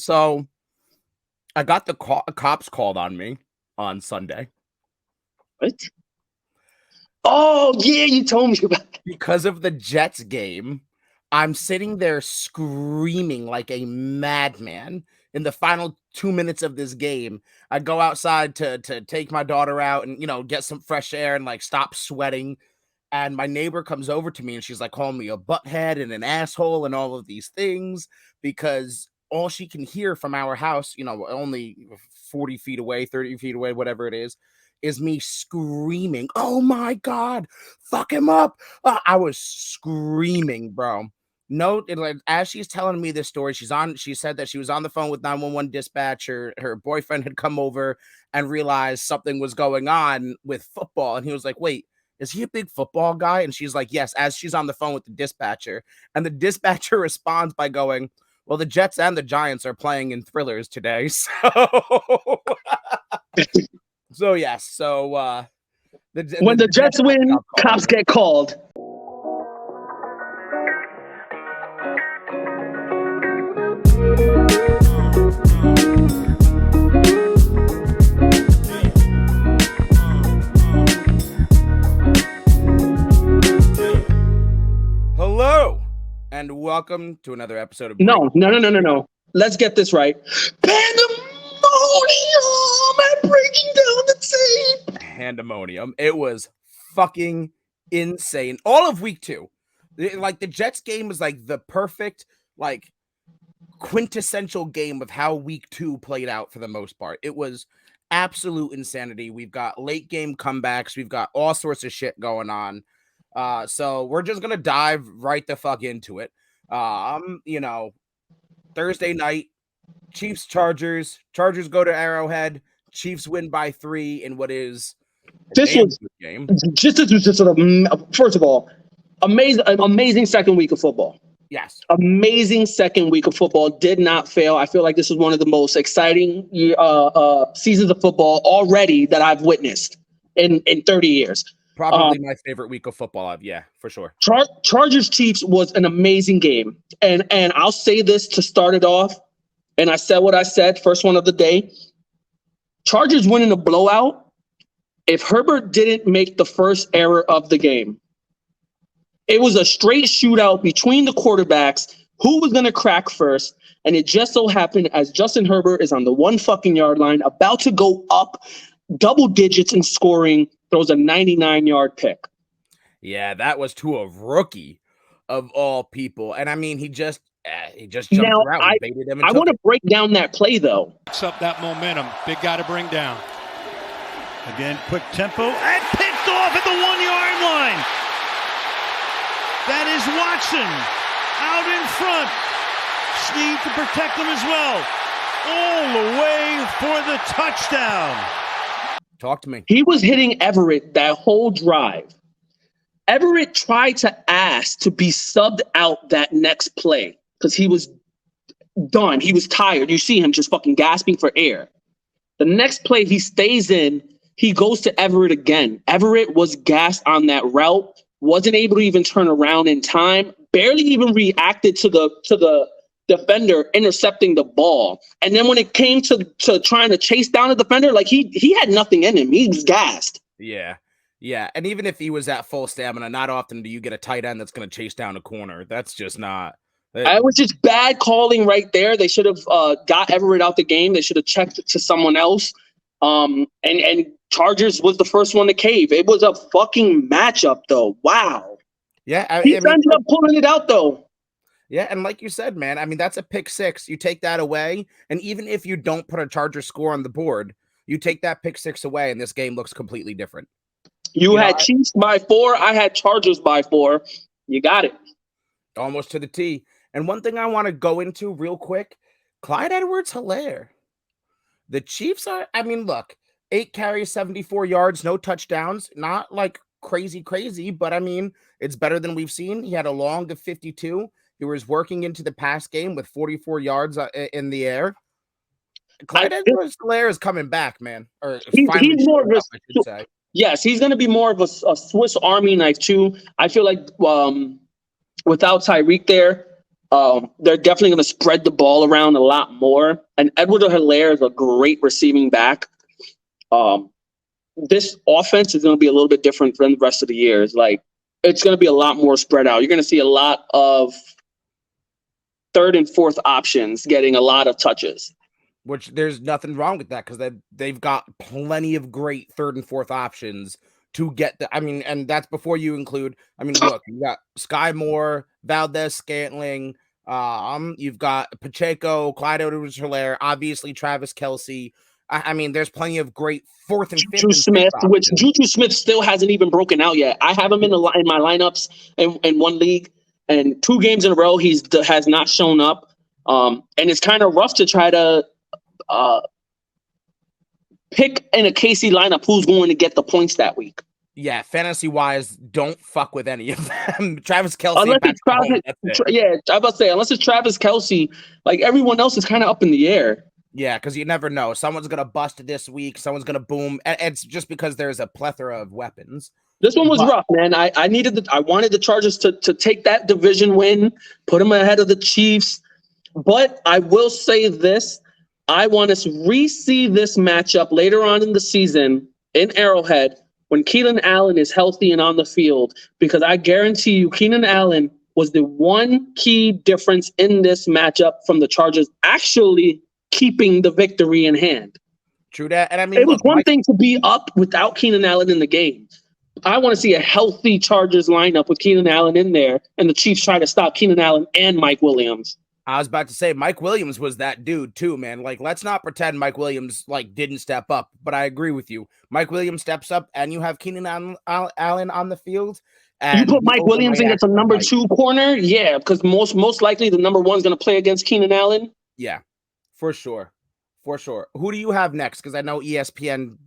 So I got the cops called on me on Sunday. What? Oh, yeah, you told me about that. Because of the Jets game, I'm sitting there screaming like a madman in the final 2 minutes of this game. I go outside to take my daughter out and, get some fresh air and like stop sweating. And my neighbor comes over to me and she's like calling me a butthead and an asshole and all of these things because all she can hear from our house, only 40 feet away, 30 feet away, whatever it is me screaming, "Oh my God, fuck him up." I was screaming, bro. As she's telling me this story, she said that she was on the phone with 911 dispatcher. Her boyfriend had come over and realized something was going on with football. And he was like, "Wait, is he a big football guy?" And she's like, "Yes," as she's on the phone with the dispatcher. And the dispatcher responds by going, "Well, the Jets and the Giants are playing in thrillers today." So yes. So when the Jets win, cops get called. Hello, and welcome to another episode of No. Let's get this right. Pandemonium and breaking down the tape. Pandemonium. It was fucking insane. All of week 2. Like the Jets game was like the perfect, like quintessential game of how week 2 played out for the most part. It was absolute insanity. We've got late game comebacks. We've got all sorts of shit going on. So we're just gonna dive right the fuck into it. Thursday night, Chiefs Chargers. Chargers go to Arrowhead. Chiefs win by 3 in what is this was game. Just first of all, amazing second week of football. Yes, amazing second week of football. Did not fail. I feel like this is one of the most exciting seasons of football already that I've witnessed in 30 years. Probably my favorite week of football. Yeah, for sure. Chargers Chiefs was an amazing game. And I'll say this to start it off. And I said what I said, first one of the day. Chargers winning a blowout. If Herbert didn't make the first error of the game, it was a straight shootout between the quarterbacks. Who was going to crack first? And it just so happened as Justin Herbert is on the 1 fucking yard line, about to go up double digits in scoring, throws a 99-yard pick. Yeah, that was to a rookie of all people. And I mean, he just jumped around. I want to break down that play, though. Picks up that momentum. Big guy to bring down. Again, quick tempo. And picked off at the 1-yard line. That is Watson out in front. Snead to protect him as well. All the way for the touchdown. Talk to me. He was hitting Everett that whole drive. Everett tried to ask to be subbed out that next play because he was done. He was tired. You see him just fucking gasping for air. The next play he stays in, he goes to Everett again. Everett was gassed on that route, wasn't able to even turn around in time, barely even reacted to the defender intercepting the ball. And then when it came to trying to chase down the defender, like he had nothing in him. He was gassed. Yeah. Yeah. And even if he was at full stamina, not often do you get a tight end that's going to chase down a corner. That's just not. It was just bad calling right there. They should have got Everett out the game. They should have checked it to someone else. And Chargers was the first one to cave. It was a fucking matchup, though. Wow. Yeah. He ended up pulling it out, though. Yeah, and like you said, man, I mean, that's a pick 6. You take that away, and even if you don't put a Charger score on the board, you take that pick 6 away, and this game looks completely different. You had Chiefs by 4. I had Chargers by 4. You got it. Almost to the T. And one thing I want to go into real quick, Clyde Edwards-Helaire. The Chiefs are, I mean, look, 8 carries, 74 yards, no touchdowns. Not like crazy, but I mean, it's better than we've seen. He had a long of 52. He was working into the pass game with 44 yards in the air. Clyde Edwards-Helaire is coming back, man. Or he's more of a, I should say. Yes, he's going to be more of a Swiss Army knife too. I feel like without Tyreek there, They're definitely going to spread the ball around a lot more. And Edwards-Helaire is a great receiving back. This offense is going to be a little bit different than the rest of the years. Like, it's going to be a lot more spread out. You're going to see a lot of third and fourth options getting a lot of touches. Which there's nothing wrong with that, because they've got plenty of great third and fourth options to get the. I mean, and that's before you include. I mean, look, you got Sky Moore, Valdez Scantling. You've got Pacheco, Clyde Edwards-Helaire, obviously Travis Kelce. I mean, there's plenty of great fourth and fifth. Juju Smith, which Juju Smith still hasn't even broken out yet. I have him in my lineups in one league, and 2 games in a row has not shown up. And it's kind of rough to try to pick in a KC lineup who's going to get the points that week. Yeah, fantasy wise, don't fuck with any of them. Travis Kelce, unless it's unless it's Travis Kelce, like everyone else is kind of up in the air. Yeah, because you never know. Someone's gonna bust this week. Someone's gonna boom. And it's just because there's a plethora of weapons. This one was rough, man. I wanted the Chargers to take that division win, put them ahead of the Chiefs. But I will say this: I want to re-see this matchup later on in the season in Arrowhead when Keenan Allen is healthy and on the field, because I guarantee you Keenan Allen was the one key difference in this matchup from the Chargers actually keeping the victory in hand. True that. And I mean, it was one thing to be up without Keenan Allen in the game. I want to see a healthy Chargers lineup with Keenan Allen in there, and the Chiefs try to stop Keenan Allen and Mike Williams. I was about to say Mike Williams was that dude too, man. Like, let's not pretend Mike Williams didn't step up, but I agree with you. Mike Williams steps up, and you have Keenan Allen on the field. And you put Mike Williams in as a number 2 corner, yeah, because most likely the number 1 is going to play against Keenan Allen. Yeah, for sure. Who do you have next? Because I know ESPN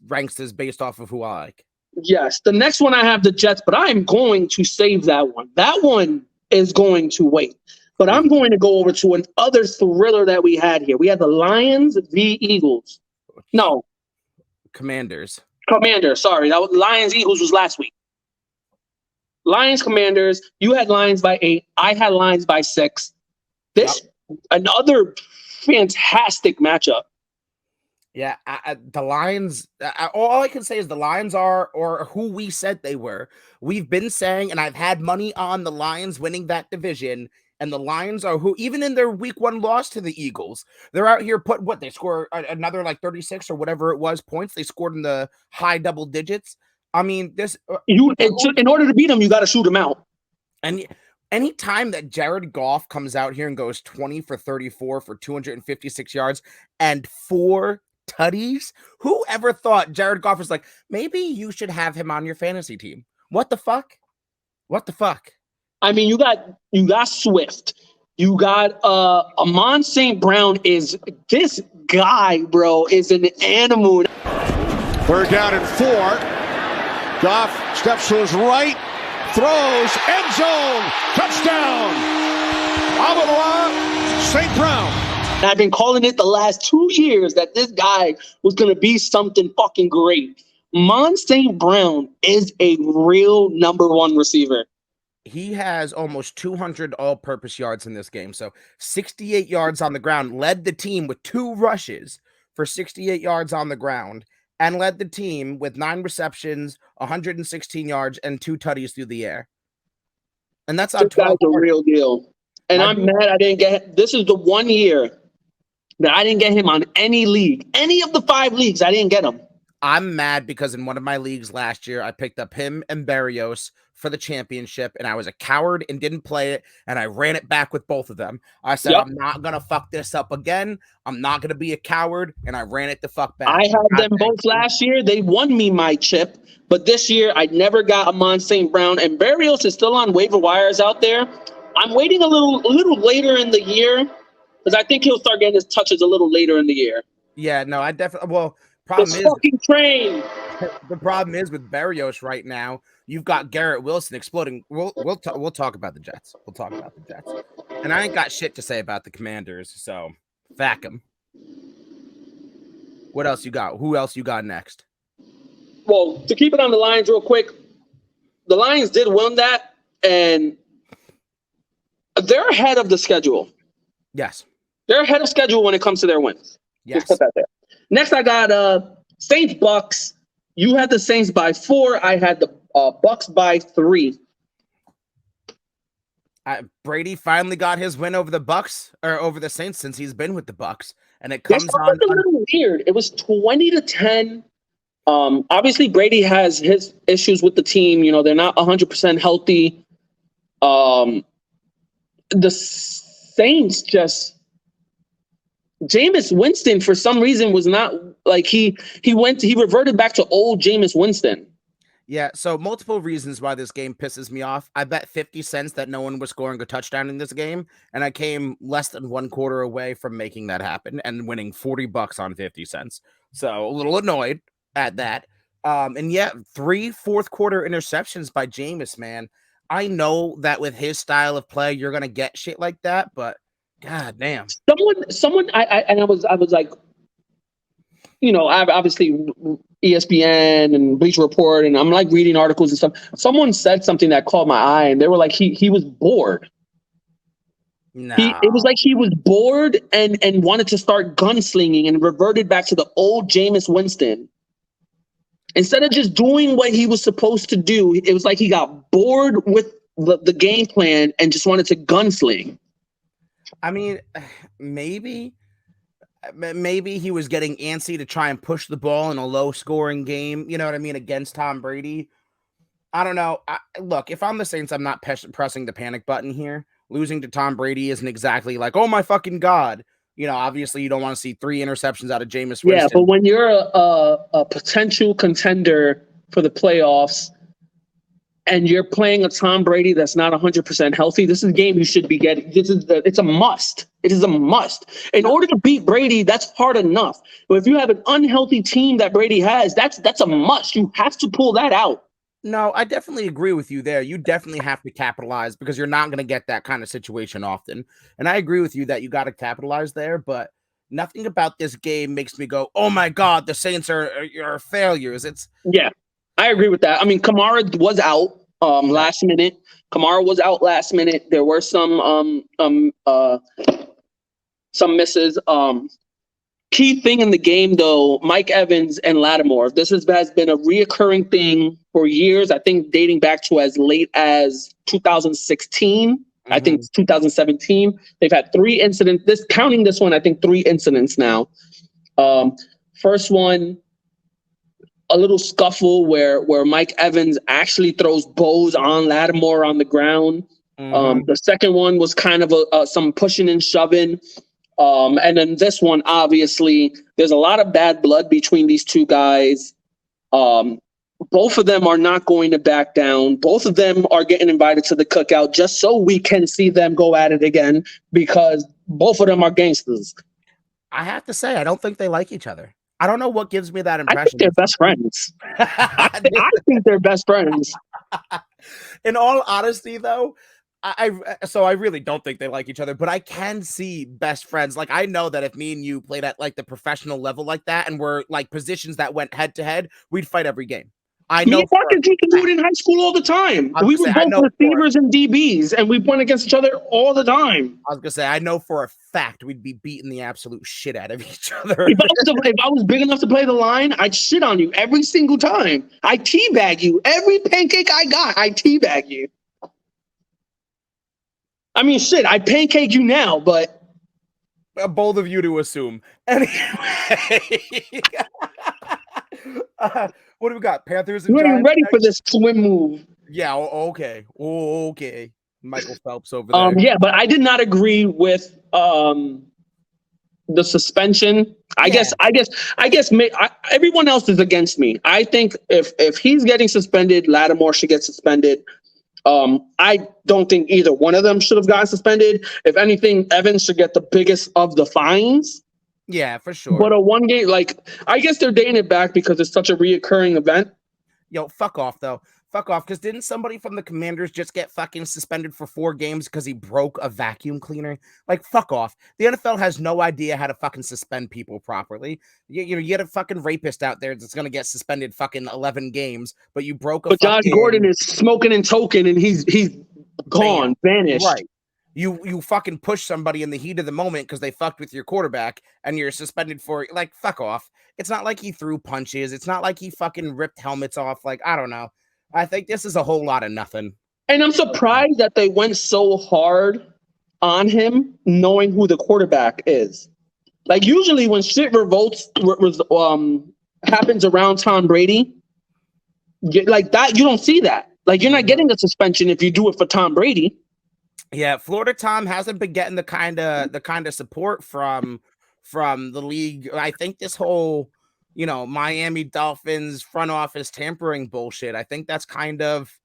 ranks this based off of who I like. Yes, the next one I have the Jets, but I'm going to save that one. That one is going to wait. But I'm going to go over to another thriller that we had here. We had the Lions v. Eagles. No. Commanders. Sorry. That was Lions Eagles was last week. Lions Commanders. You had Lions by 8. I had Lions by 6. Another fantastic matchup. Yeah, the Lions, all I can say is the Lions are, or who we said they were. We've been saying, and I've had money on the Lions winning that division. And the Lions are who, even in their week 1 loss to the Eagles, they're out here they score another 36 or whatever it was points. They scored in the high double digits. I mean, in order to beat them, you got to shoot them out. And any time that Jared Goff comes out here and goes 20 for 34 for 256 yards and 4 tutties, who ever thought Jared Goff was like, maybe you should have him on your fantasy team? What the fuck? I mean, you got Swift. You got Amon St. Brown. This guy, bro, is an animal. 3rd down and 4. Goff steps to his right, throws, end zone, touchdown. Amon St. Brown. And I've been calling it the last 2 years that this guy was going to be something fucking great. Amon St. Brown is a real number 1 receiver. He has almost 200 all-purpose yards in this game. So 68 yards on the ground, led the team with 2 rushes for 68 yards on the ground, and led the team with 9 receptions, 116 yards, and 2 tutties through the air. And that's on 12. That's a real deal. And I'm mad I didn't get – this is the 1 year that I didn't get him on any league. Any of the 5 leagues, I didn't get him. I'm mad because in one of my leagues last year, I picked up him and Barrios for the championship, and I was a coward and didn't play it, and I ran it back with both of them. I said, I'm not going to fuck this up again. I'm not going to be a coward, and I ran it the fuck back. I had them both last year. They won me my chip, but this year I never got Amon St. Brown, and Barrios is still on waiver wires out there. I'm waiting a little later in the year because I think he'll start getting his touches a little later in the year. Yeah, no, I definitely – The problem is with Barrios right now, you've got Garrett Wilson exploding. We'll talk about the Jets. And I ain't got shit to say about the Commanders, so fuck them. What else you got? Who else you got next? Well, to keep it on the Lions real quick, the Lions did win that, and they're ahead of the schedule. Yes. They're ahead of schedule when it comes to their wins. Yes. Just put that there. Next, I got Saints Bucks. You had the Saints by 4. I had the Bucks by 3. Brady finally got his win over the Bucks or over the Saints since he's been with the Bucks, and it comes on a little weird. It was 20-10. Obviously, Brady has his issues with the team. You know, they're not 100% healthy. The Saints just. Jameis Winston, for some reason, was not like he reverted back to old Jameis Winston. Yeah, so multiple reasons why this game pisses me off. I bet 50 cents that no one was scoring a touchdown in this game, and I came less than 1/4 away from making that happen and winning $40 on 50 cents. So a little annoyed at that. And yeah, 3 fourth-quarter interceptions by Jameis, man. I know that with his style of play, you're gonna get shit like that, but God damn. Someone, I was like, you know, I've obviously ESPN and Bleacher Report, and I'm like reading articles and stuff. Someone said something that caught my eye, and they were like, he was bored. No. It was like he was bored and wanted to start gunslinging and reverted back to the old Jameis Winston. Instead of just doing what he was supposed to do, it was like he got bored with the game plan and just wanted to gunsling. I mean, maybe he was getting antsy to try and push the ball in a low-scoring game, you know what I mean, against Tom Brady. I don't know. Look, if I'm the Saints, I'm not pressing the panic button here. Losing to Tom Brady isn't exactly like, oh my fucking God. You know, obviously you don't want to see 3 interceptions out of Jameis Winston. Yeah, but when you're a potential contender for the playoffs, and you're playing a Tom Brady that's not 100% healthy, this is a game you should be getting. It's a must. It is a must. In order to beat Brady, that's hard enough. But if you have an unhealthy team that Brady has, that's a must. You have to pull that out. No, I definitely agree with you there. You definitely have to capitalize because you're not going to get that kind of situation often. And I agree with you that you got to capitalize there, but nothing about this game makes me go, oh my God, the Saints are failures. Yeah. I agree with that. I mean, Kamara was out last minute. Kamara was out last minute. There were some misses. Key thing in the game, though, Mike Evans and Lattimore. This has been a reoccurring thing for years. I think dating back to as late as 2016. Mm-hmm. I think 2017. They've had 3 incidents. Counting this one, I think 3 incidents now. First one, a little scuffle where Mike Evans actually throws bows on Lattimore on the ground. Mm-hmm. The second one was kind of some pushing and shoving. And then this one, obviously, there's a lot of bad blood between these two guys. Both of them are not going to back down. Both of them are getting invited to the cookout just so we can see them go at it again because both of them are gangsters. I have to say, I don't think they like each other. I don't know what gives me that impression. I think they're best friends. I think they're best friends. In all honesty, though, I really don't think they like each other, but I can see best friends. Like, I know that if me and you played at like the professional level like that and were like positions that went head to head, we'd fight every game. I know. Me and you can do it in high school all the time. We were both receivers and DBs, and we went against each other all the time. I was gonna say, I know for a fact we'd be beating the absolute shit out of each other. If I was big enough to play the line, I'd shit on you every single time. I teabag you. Every pancake I got, I teabag you. I mean, shit, I pancake you now, but... bold of you to assume. Anyway. What do we got? Panthers and Giants? We're ready for this swim move. Yeah, okay. Okay. Michael Phelps over there. Yeah, but I did not agree with the suspension. I guess everyone else is against me. I think if he's getting suspended, Lattimore should get suspended. I don't think either one of them should have gotten suspended. If anything, Evans should get the biggest of the fines. Yeah, for sure. But a one game, like, I guess they're dating it back because it's such a reoccurring event. Yo, fuck off, though. Fuck off, because didn't somebody from the Commanders just get fucking suspended for 4 games because he broke a vacuum cleaner? Like, fuck off. The NFL has no idea how to fucking suspend people properly. You get a fucking rapist out there that's going to get suspended fucking 11 games, but you broke a But Josh Gordon is smoking and toking, and he's gone, vanished. Right. You fucking push somebody in the heat of the moment because they fucked with your quarterback and you're suspended for like fuck off. It's not like he threw punches. It's not like he fucking ripped helmets off. Like, I don't know. I think this is a whole lot of nothing. And I'm surprised that they went so hard on him, knowing who the quarterback is. Like usually when shit happens around Tom Brady, like that, you don't see that. Like you're not getting a suspension if you do it for Tom Brady. Yeah, Florida Tom hasn't been getting the kind of support from the league. I think this whole, Miami Dolphins front office tampering bullshit, I think that's kind of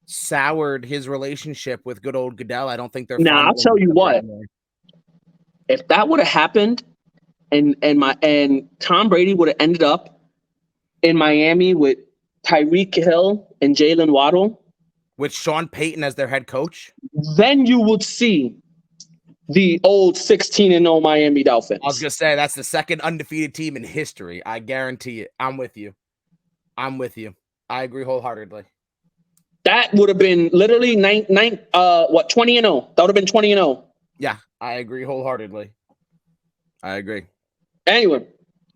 soured his relationship with good old Goodell. I don't think they're Now, I'll tell you what. Anymore. If that would have happened and Tom Brady would have ended up in Miami with Tyreek Hill and Jalen Waddle, with Sean Payton as their head coach, then you would see the old 16-0 Miami Dolphins. I was going to say, that's the second undefeated team in history. I guarantee it. I'm with you. I agree wholeheartedly. That would have been literally 20-0. That would have been 20-0. Yeah, I agree wholeheartedly. I agree. Anyway,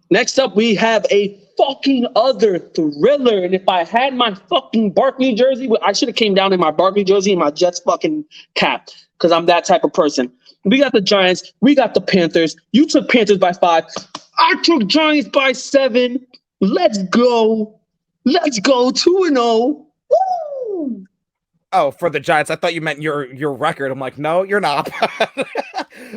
next up, we have a fucking other thriller. And if I had my fucking Barkley jersey, I should have came down in my Barkley jersey and my Jets fucking cap because I'm that type of person. We got the Giants. We got the Panthers. You took Panthers by 5. I took Giants by 7. Let's go. 2-0. Woo! Oh, for the Giants. I thought you meant your record. I'm like, no, you're not.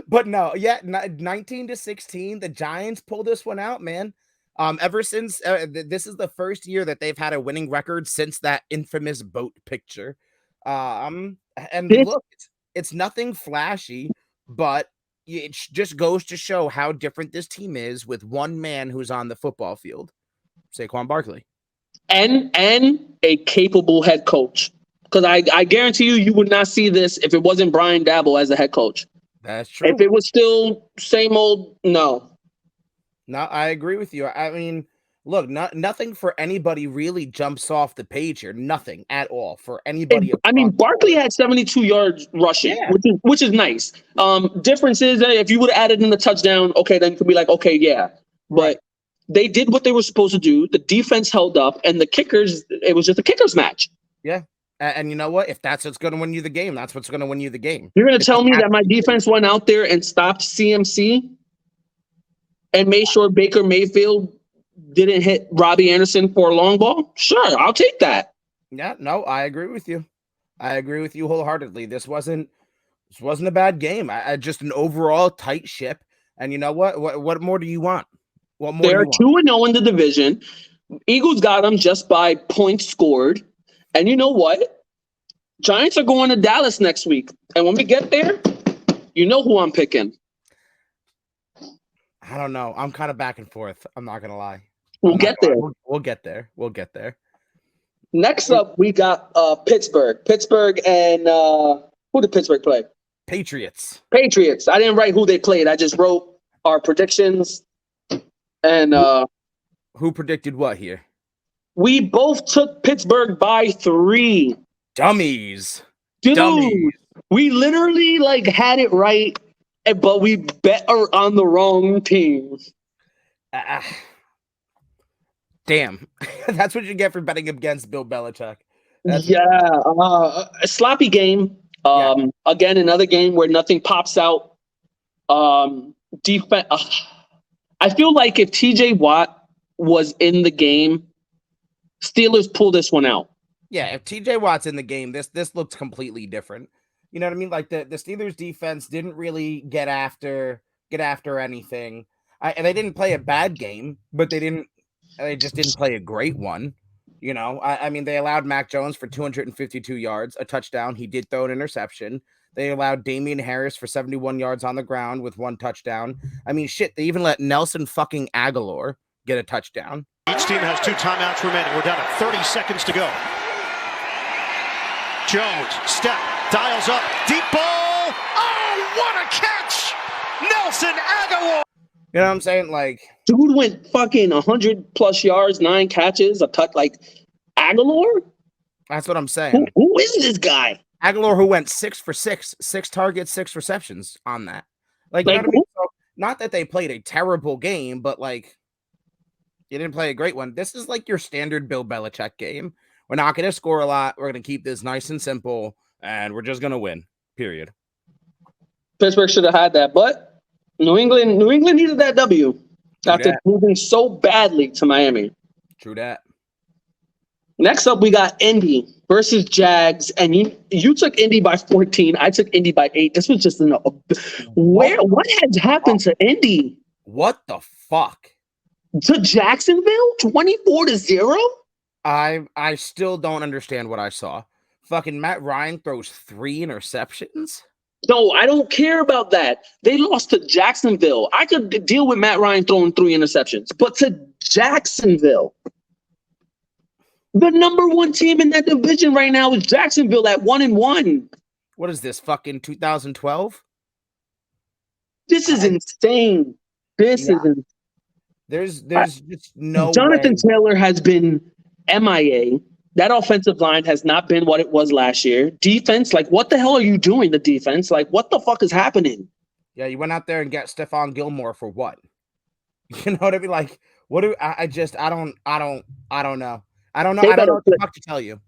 But no, yeah, 19-16. The Giants pulled this one out, man. Ever since this is the first year that they've had a winning record since that infamous boat picture. And look, it's nothing flashy, but it just goes to show how different this team is with one man who's on the football field, Saquon Barkley, and a capable head coach. Because I guarantee you would not see this if it wasn't Brian Daboll as a head coach. That's true. If it was still same old, no. No, I agree with you. I mean, look, nothing for anybody really jumps off the page here. Nothing at all for anybody. I mean, Barkley had 72 yards rushing, which is nice. Difference is that if you would have added in the touchdown, okay, then you could be like, okay, yeah. But they did what they were supposed to do. The defense held up, and the kickers, it was just a kickers match. Yeah. And you know what? If that's what's going to win you the game, that's what's going to win you the game. You're going to tell me that my defense went out there and stopped CMC and made sure Baker Mayfield didn't hit Robbie Anderson for a long ball? Sure, I'll take that. Yeah, no, I agree with you. I agree with you wholeheartedly. This wasn't a bad game. I just an overall tight ship. And you know what? What more do you want? What more? They're 2-0 in the division. Eagles got them just by points scored. And you know what? Giants are going to Dallas next week. And when we get there, you know who I'm picking. I don't know. I'm kind of back and forth. I'm not going to lie. We'll get there. We'll get there. We'll get there. Next up, we got Pittsburgh. Pittsburgh and who did Pittsburgh play? Patriots. I didn't write who they played. I just wrote our predictions. And who predicted what here? We both took Pittsburgh by 3. Dummies. Dude, we literally had it right, but we bet on the wrong team. Damn. That's what you get for betting against Bill Belichick. A sloppy game. Again, another game where nothing pops out. Defense. I feel like if TJ Watt was in the game, Steelers pull this one out. Yeah, if TJ Watt's in the game, this looks completely different. You know what I mean? Like the Steelers defense didn't really get after anything. And they didn't play a bad game, but they just didn't play a great one. You know, I mean, they allowed Mac Jones for 252 yards, a touchdown. He did throw an interception. They allowed Damian Harris for 71 yards on the ground with 1 touchdown. I mean, shit, they even let Nelson fucking Aguilar get a touchdown. Each team has 2 timeouts remaining. We're down to 30 seconds to go. Jones, step, dials up, deep ball. Oh, what a catch! Nelson Aguilar. You know what I'm saying? Like, dude went fucking 100+ yards, 9 catches, a touch. Aguilar? That's what I'm saying. Who is this guy? Aguilar, who went 6 for 6, 6 targets, 6 receptions on that. Like, you know Like, what I mean? So, not that they played a terrible game, but like, you didn't play a great one. This is like your standard Bill Belichick game. We're not going to score a lot. We're going to keep this nice and simple, and we're just going to win. Period. Pittsburgh should have had that, but New England needed that W after moving so badly to Miami. True that. Next up, we got Indy versus Jags, and you took Indy by 14. I took Indy by 8. This was just what has happened to Indy? What the fuck? To Jacksonville, 24-0. I still don't understand what I saw. Fucking Matt Ryan throws 3 interceptions. No, I don't care about that. They lost to Jacksonville. I could deal with Matt Ryan throwing 3 interceptions, but to Jacksonville. The number 1 team in that division right now is Jacksonville at 1-1. What is this, fucking 2012? This is insane. This is insane. There's just no Jonathan way. Taylor has been MIA. That offensive line has not been what it was last year. Defense, like, what the hell are you doing, the defense? Like, what the fuck is happening? Yeah, you went out there and got Stephon Gilmore for what? You know what I mean? Like, what do I don't know. I don't know. I don't know what the fuck to tell you.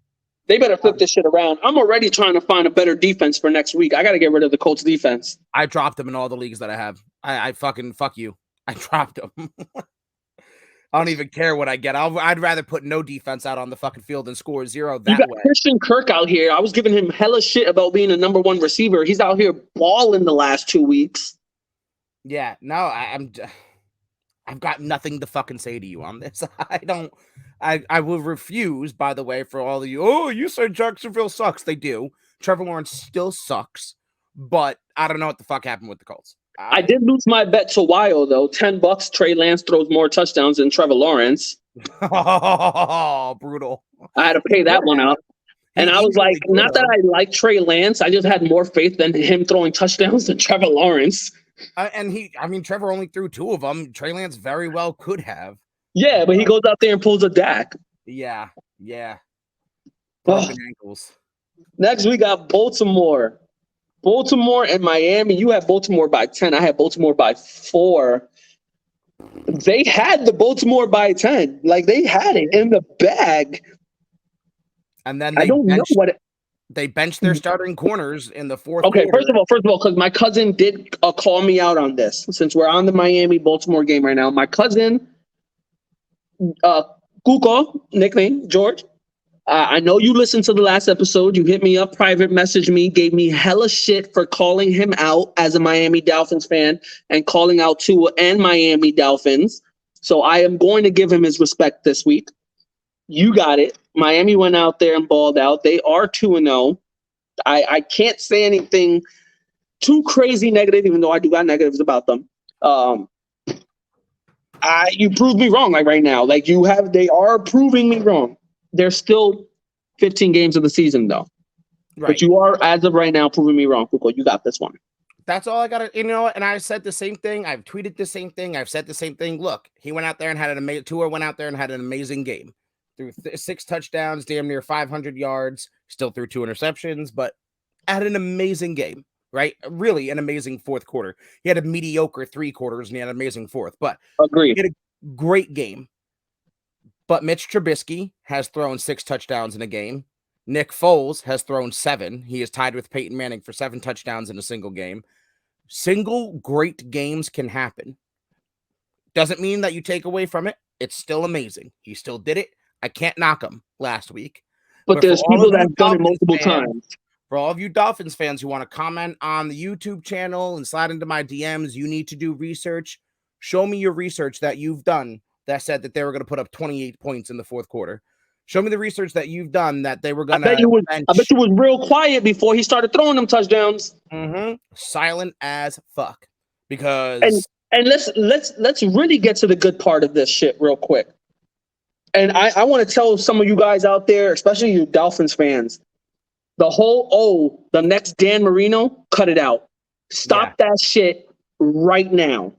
They better flip this shit around. I'm already trying to find a better defense for next week. I got to get rid of the Colts defense. I dropped them in all the leagues that I have. I fucking fuck you. I dropped them. I don't even care what I get. I'd rather put no defense out on the fucking field and score 0 that you got way. Christian Kirk out here. I was giving him hella shit about being a number 1 receiver. He's out here balling the last 2 weeks. Yeah, no, I've got nothing to fucking say to you on this. I will refuse, by the way, for all of you. Oh, you said Jacksonville sucks. They do. Trevor Lawrence still sucks, but I don't know what the fuck happened with the Colts. I did lose my bet to Wild, though. $10. Trey Lance throws more touchdowns than Trevor Lawrence. Oh, brutal. I had to pay that one out. And I was like, not that I like Trey Lance. I just had more faith than him throwing touchdowns than Trevor Lawrence. Trevor only threw 2 of them. Trey Lance very well could have. Yeah, but he goes out there and pulls a Dak. Yeah. Broken ankles. Next, we got Baltimore. Baltimore and Miami. You have Baltimore by 10. I have Baltimore by 4. They had the Baltimore by 10. Like, they had it in the bag. And then they benched their starting corners in the fourth quarter. Okay, first of all, because my cousin did call me out on this. Since we're on the Miami-Baltimore game right now, my cousin, Kuko, nickname, George, I know you listened to the last episode. You hit me up, private messaged me, gave me hella shit for calling him out as a Miami Dolphins fan and calling out Tua and Miami Dolphins. So I am going to give him his respect this week. You got it. Miami went out there and balled out. They are 2-0. I can't say anything too crazy negative, even though I do got negatives about them. You proved me wrong, like right now. Like they are proving me wrong. There's still 15 games of the season, though. Right. But you are, as of right now, proving me wrong, Kuko. You got this one. That's all I got to, and I said the same thing. I've tweeted the same thing. I've said the same thing. Look, he went out there and had Tua went out there and had an amazing game. Threw 6 touchdowns, damn near 500 yards, still threw 2 interceptions, but had an amazing game, right? Really an amazing fourth quarter. He had a mediocre 3 quarters and he had an amazing fourth, but agreed. He had a great game. But Mitch Trubisky has thrown 6 touchdowns in a game. Nick Foles has thrown 7. He is tied with Peyton Manning for 7 touchdowns in a single game. Single great games can happen. Doesn't mean that you take away from it. It's still amazing. He still did it. I can't knock him last week. But there's people that have done it multiple times. For all of you Dolphins fans who want to comment on the YouTube channel and slide into my DMs, you need to do research. Show me your research that you've done that said that they were going to put up 28 points in the fourth quarter. Show me the research that you've done that they were going to. I bet you was real quiet before he started throwing them touchdowns. Mm-hmm. Silent as fuck. Because and let's really get to the good part of this shit real quick. And I want to tell some of you guys out there, especially you Dolphins fans, the next Dan Marino, cut it out. Stop that shit right now.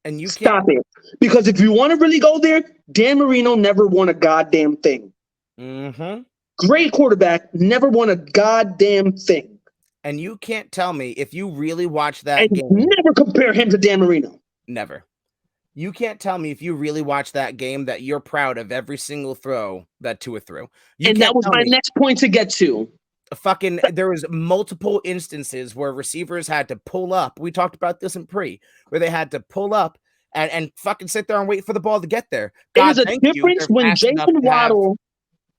And you stop it. Because if you want to really go there, Dan Marino never won a goddamn thing. Mm-hmm. Great quarterback, never won a goddamn thing. And you can't tell me if you really watch that And game. never compare him to Dan Marino. Never. You can't tell me if you really watch that game that you're proud of every single throw that Tua threw. And that was my next point to get to. There was multiple instances where receivers had to pull up. We talked about this in where they had to pull up and fucking sit there and wait for the ball to get there. There's a difference when Jalen Waddle.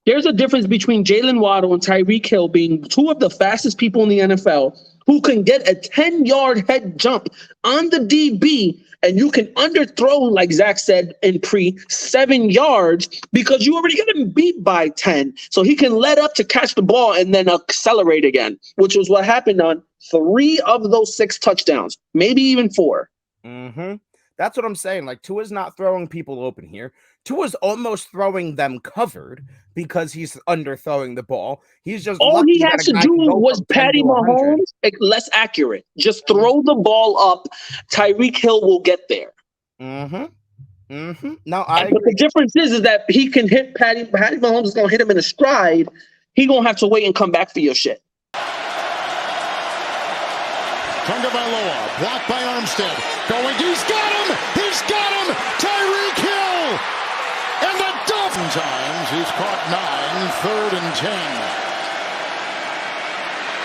There's a difference between Jalen Waddle and Tyreek Hill being two of the fastest people in the NFL who can get a 10-yard head jump on the DB, and you can underthrow, like Zach said in 7 yards because you already got him beat by 10. So he can let up to catch the ball and then accelerate again, which was what happened on 3 of those 6 touchdowns, maybe even 4. Mm-hmm. That's what I'm saying. Like, Tua's not throwing people open here. Tua's almost throwing them covered because he's underthrowing the ball. He's just all he has to do was Patty Mahomes less accurate. Just throw the ball up. Tyreek Hill will get there. Mm-hmm. Mm-hmm. No, but the difference is that he can hit Patty Mahomes is gonna hit him in a stride. He gonna have to wait and come back for your shit. Tagovailoa, blocked by Armstead. Going, he's got him! He's got him! Tyreek Hill! And the Dolphins times, he's caught 9, 3rd and 10.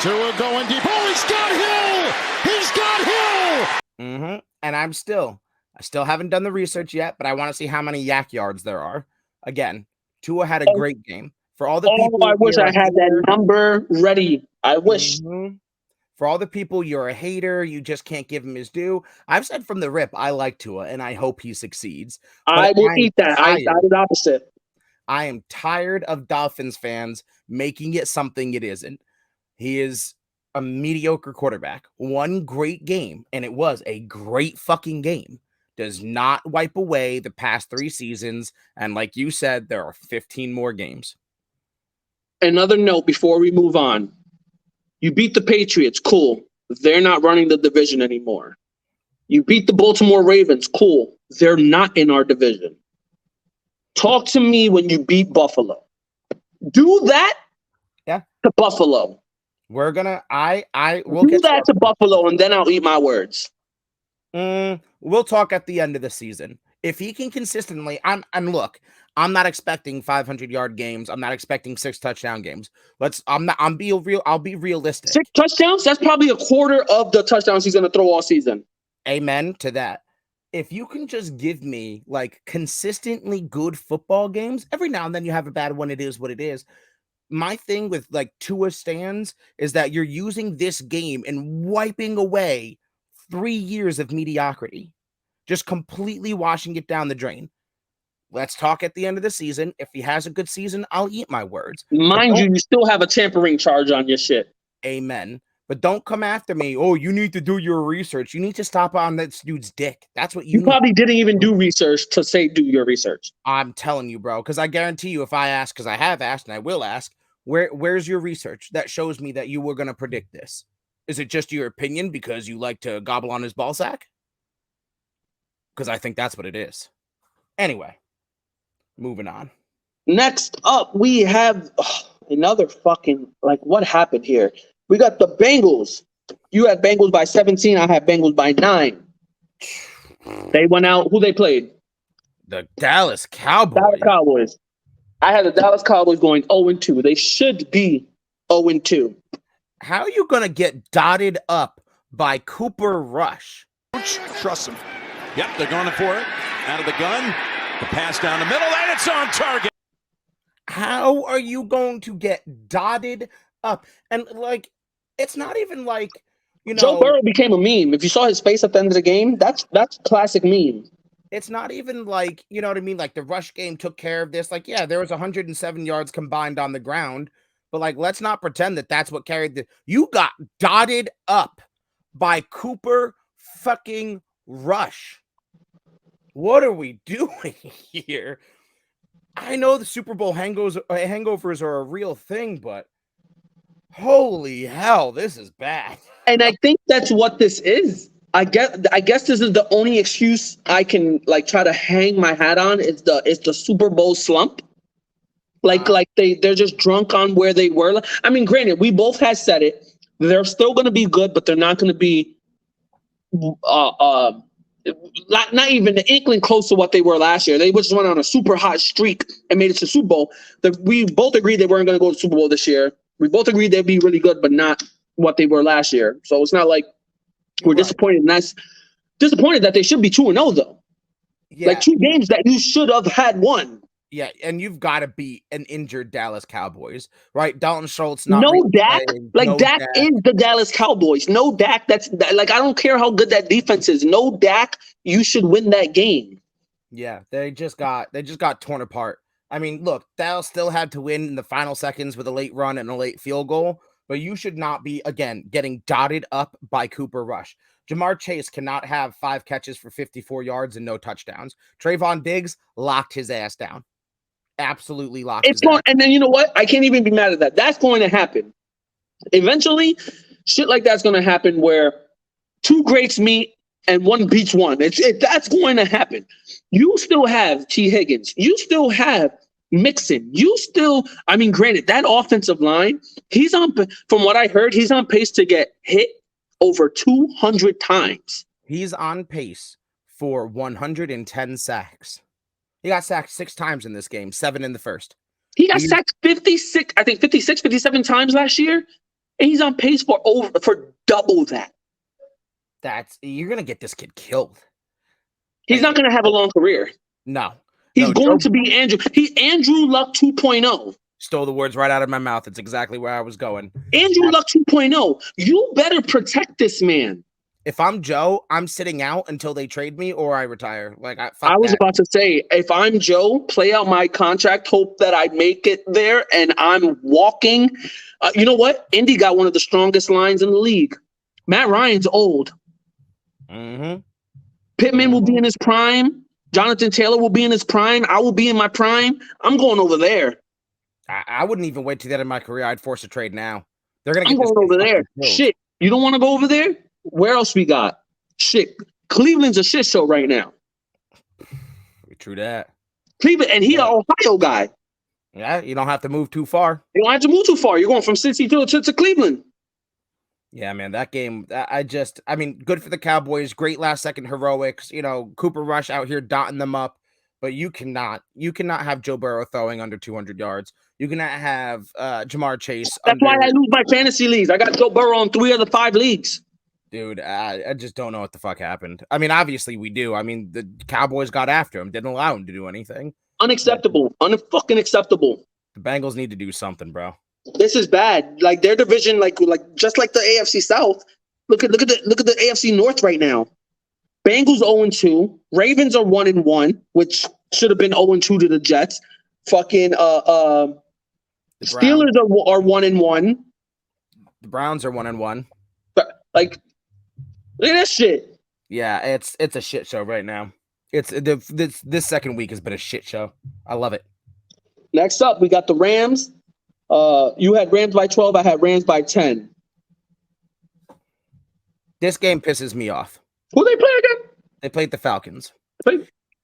Tua going deep. Oh, he's got Hill! He's got Hill! Mm-hmm. And I still haven't done the research yet, but I want to see how many yak yards there are. Again, Tua had a great game. For all the people, I wish I had that number ready. I wish. Mm-hmm. For all the people, you're a hater. You just can't give him his due. I've said from the rip, I like Tua, and I hope he succeeds. I will eat that. I did opposite. I am tired of Dolphins fans making it something it isn't. He is a mediocre quarterback. One great game, and it was a great fucking game, does not wipe away the past 3 seasons. And like you said, there are 15 more games. Another note before we move on. You beat the Patriots, cool. They're not running the division anymore. You beat the Baltimore Ravens, cool. They're not in our division. Talk to me when you beat Buffalo. Do that to Buffalo. We're gonna we'll do that to Buffalo, and then I'll eat my words. We'll talk at the end of the season. If he can consistently, look, I'm not expecting 500-yard games. I'm not expecting 6 touchdown games. I'll be realistic. 6 touchdowns? That's probably a quarter of the touchdowns he's going to throw all season. Amen to that. If you can just give me like consistently good football games, every now and then you have a bad one. It is what it is. My thing with like Tua stands is that you're using this game and wiping away 3 years of mediocrity, just completely washing it down the drain. Let's talk at the end of the season. If he has a good season, I'll eat my words. Mind you still have a tampering charge on your shit. Amen. But don't come after me. Oh, you need to do your research. You need to stop on this dude's dick. That's what you probably didn't even do research to say do your research. I'm telling you, bro, because I guarantee you if I ask, because I have asked and I will ask, where's your research that shows me that you were going to predict this? Is it just your opinion because you like to gobble on his ball sack? Because I think that's what it is. Anyway. Moving on. Next up, we have another fucking, like, what happened here? We got the Bengals. You had Bengals by 17. I had Bengals by 9. They went out. Who they played? The Dallas Cowboys. Dallas Cowboys. I had the Dallas Cowboys going 0-2. They should be 0-2. How are you going to get dotted up by Cooper Rush? Trust him. Yep, they're going for it. Out of the gun. The pass down the middle, and it's on target. How are you going to get dotted up? And, like, it's not even like, Joe Burrow became a meme. If you saw his face at the end of the game, that's classic meme. It's not even like, you know what I mean? Like, the rush game took care of this. Like, yeah, there was 107 yards combined on the ground. But, like, let's not pretend that that's what carried the... You got dotted up by Cooper fucking Rush. What are we doing here? I know the Super Bowl hangovers are a real thing, but holy hell, this is bad. And I think that's what this is. I guess this is the only excuse I can like try to hang my hat on. It's the Super Bowl slump. Like they're just drunk on where they were. I mean, granted, we both had said it. They're still going to be good, but they're not going to be not even the inkling close to what they were last year. They just went on a super hot streak and made it to the Super Bowl. We both agreed they weren't going to go to the Super Bowl this year. We both agreed they'd be really good, but not what they were last year. So it's not like we're disappointed. And that's disappointed that they should be 2-0 though. Yeah. Like 2 games that you should have had won. Yeah, and you've got to beat an injured Dallas Cowboys, right? Dalton Schultz, Dak. Like Dak is the Dallas Cowboys. No Dak. That's like, I don't care how good that defense is. No Dak. You should win that game. Yeah, they just got torn apart. I mean, look, Dallas still had to win in the final seconds with a late run and a late field goal, but you should not be, again, getting dotted up by Cooper Rush. Jamar Chase cannot have 5 catches for 54 yards and no touchdowns. Trayvon Diggs locked his ass down. Absolutely locked. And then you know what? I can't even be mad at that. That's going to happen. Eventually, shit like that's going to happen where 2 greats meet and one beats one. That's going to happen. You still have T. Higgins. You still have Mixon. I mean, granted, that offensive line, from what I heard, he's on pace to get hit over 200 times. He's on pace for 110 sacks. He got sacked 6 times in this game, 7 in the first. He got sacked 57 times last year, and he's on pace for double that. You're gonna get this kid killed. He's not gonna have a long career. No. He's going to be Andrew. He's Andrew Luck 2.0. Stole the words right out of my mouth. It's exactly where I was going. Andrew Luck 2.0. You better protect this man. If I'm Joe, I'm sitting out until they trade me or I retire. Like I was about to say, if I'm Joe, play out my contract, hope that I make it there, and I'm walking. You know what? Indy got one of the strongest lines in the league. Matt Ryan's old. Mm-hmm. Pittman will be in his prime. Jonathan Taylor will be in his prime. I will be in my prime. I'm going over there. I wouldn't even wait to the end of my career. I'd force a trade now. They're gonna. I'm going over there. Shit, you don't want to go over there? Where else we got? Shit, Cleveland's a shit show right now. True that. Cleveland, and he's an Ohio guy. Yeah, you don't have to move too far. You don't have to move too far. You're going from Cincy to Cleveland. Yeah, man, that game, I mean, good for the Cowboys. Great last-second heroics. You know, Cooper Rush out here dotting them up. But you cannot have Joe Burrow throwing under 200 yards. You cannot have Jamar Chase. That's why I lose my fantasy leagues. I got Joe Burrow in 3 of the 5 leagues. Dude, I just don't know what the fuck happened. I mean, obviously we do. I mean, the Cowboys got after him, didn't allow him to do anything. Unacceptable. Unfucking acceptable. The Bengals need to do something, bro. This is bad. Like their division, like just like the AFC South. Look at the AFC North right now. Bengals 0-2. Ravens are 1-1, which should have been 0-2 to the Jets. Fucking Steelers are 1-1. The Browns are 1-1. Like, look at that shit. Yeah, it's a shit show right now. This second week has been a shit show. I love it. Next up, we got the Rams. You had Rams by 12. I had Rams by 10. This game pisses me off. Who they play again? They played the Falcons.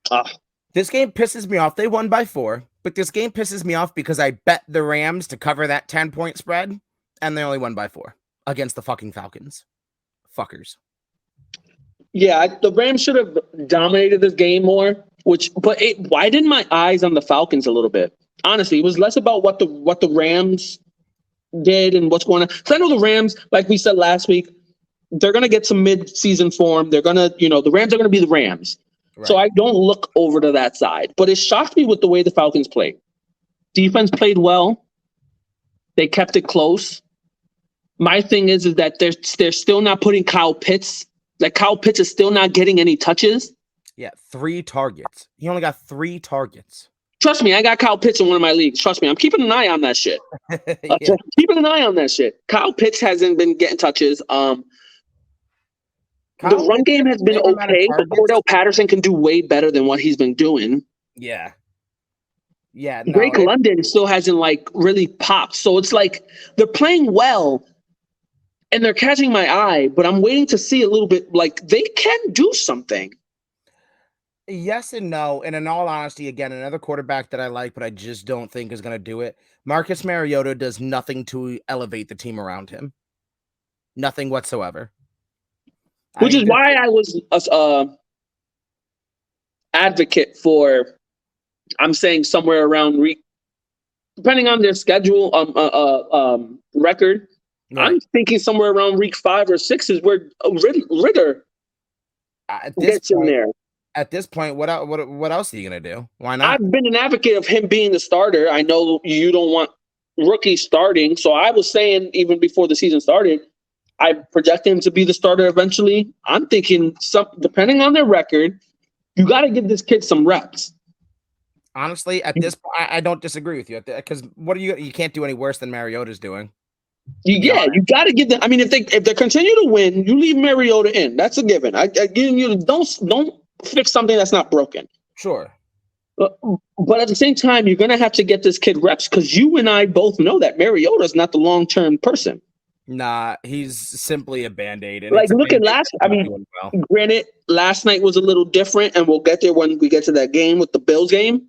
Ah. This game pisses me off. They won by 4, but this game pisses me off because I bet the Rams to cover that 10-point spread, and they only won by 4 against the fucking Falcons. Fuckers. Yeah, the Rams should have dominated this game more, but it widened my eyes on the Falcons a little bit. Honestly, it was less about what the Rams did and what's going on. Because I know the Rams, like we said last week, they're going to get some mid-season form. They're going to, the Rams are going to be the Rams. Right. So I don't look over to that side. But it shocked me with the way the Falcons played. Defense played well. They kept it close. My thing is that they're still not putting Kyle Pitts. Like, Kyle Pitts is still not getting any touches. Yeah, 3 targets. He only got 3 targets. Trust me, I got Kyle Pitts in one of my leagues. Trust me, I'm keeping an eye on that shit. Yeah. Keeping an eye on that shit. Kyle Pitts hasn't been getting touches. The run game has been okay, but Cordell Patterson can do way better than what he's been doing. Yeah. Yeah. No, Drake London still hasn't really popped. So it's like they're playing well and they're catching my eye, but I'm waiting to see a little bit. Like, they can do something. Yes and no. And in all honesty, again, another quarterback that I like, but I just don't think is going to do it. Marcus Mariota does nothing to elevate the team around him. Nothing whatsoever. Which is why I was advocate for, I'm saying somewhere around depending on their schedule, record. Right. I'm thinking somewhere around week 5 or 6 is where Ritter gets in there. At this point, what else are you gonna do? Why not? I've been an advocate of him being the starter. I know you don't want rookies starting, so I was saying even before the season started, I project him to be the starter eventually. I'm thinking depending on their record, you got to give this kid some reps. Honestly, at this point, I don't disagree with you because what you can't do any worse than Mariota's doing. Yeah, you got to give them. I mean, if they continue to win, you leave Mariota in. That's a given. I give you don't fix something that's not broken. Sure. But at the same time, you're gonna have to get this kid reps because you and I both know that Mariota is not the long-term person. Nah, he's simply a Band-Aid. Like, look at granted, last night was a little different, and we'll get there when we get to that game with the Bills game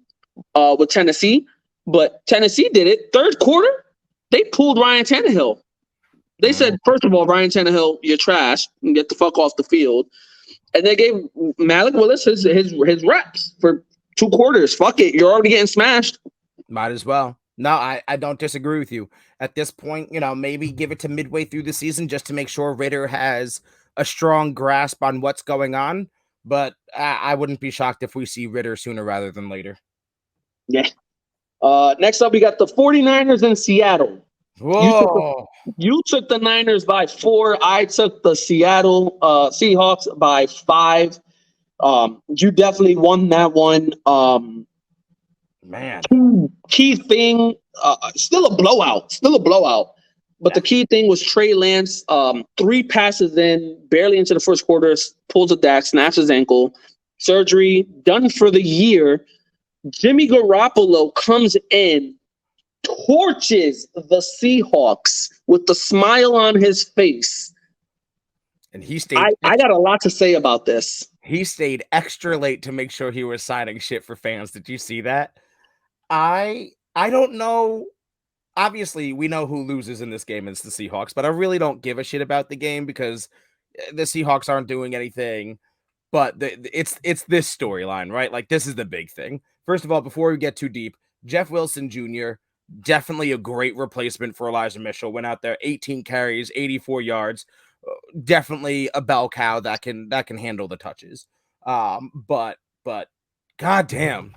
with Tennessee. But Tennessee did it. Third quarter, they pulled Ryan Tannehill. They said, first of all, Ryan Tannehill, you're trash, and get the fuck off the field. And they gave Malik Willis his reps for 2 quarters. Fuck it, you're already getting smashed. Might as well. No, I don't disagree with you. At this point, maybe give it to midway through the season just to make sure Ritter has a strong grasp on what's going on. But I wouldn't be shocked if we see Ritter sooner rather than later. Yeah. Next up, we got the 49ers in Seattle. Whoa. You took the Niners by 4. I took the Seattle Seahawks by 5. You definitely won that one. Man. Key thing, still a blowout. But the key thing was Trey Lance, 3 passes in, barely into the first quarter, pulls a DAC, snaps his ankle, surgery, done for the year. Jimmy Garoppolo comes in, torches the Seahawks with the smile on his face. And he stayed. I got a lot to say about this. He stayed extra late to make sure he was signing shit for fans. Did you see that? I don't know. Obviously, we know who loses in this game. It's the Seahawks, but I really don't give a shit about the game because the Seahawks aren't doing anything. But it's this storyline, right? Like, this is the big thing. First of all, before we get too deep, Jeff Wilson Jr., definitely a great replacement for Elijah Mitchell. Went out there, 18 carries, 84 yards. Definitely a bell cow that can handle the touches. But goddamn,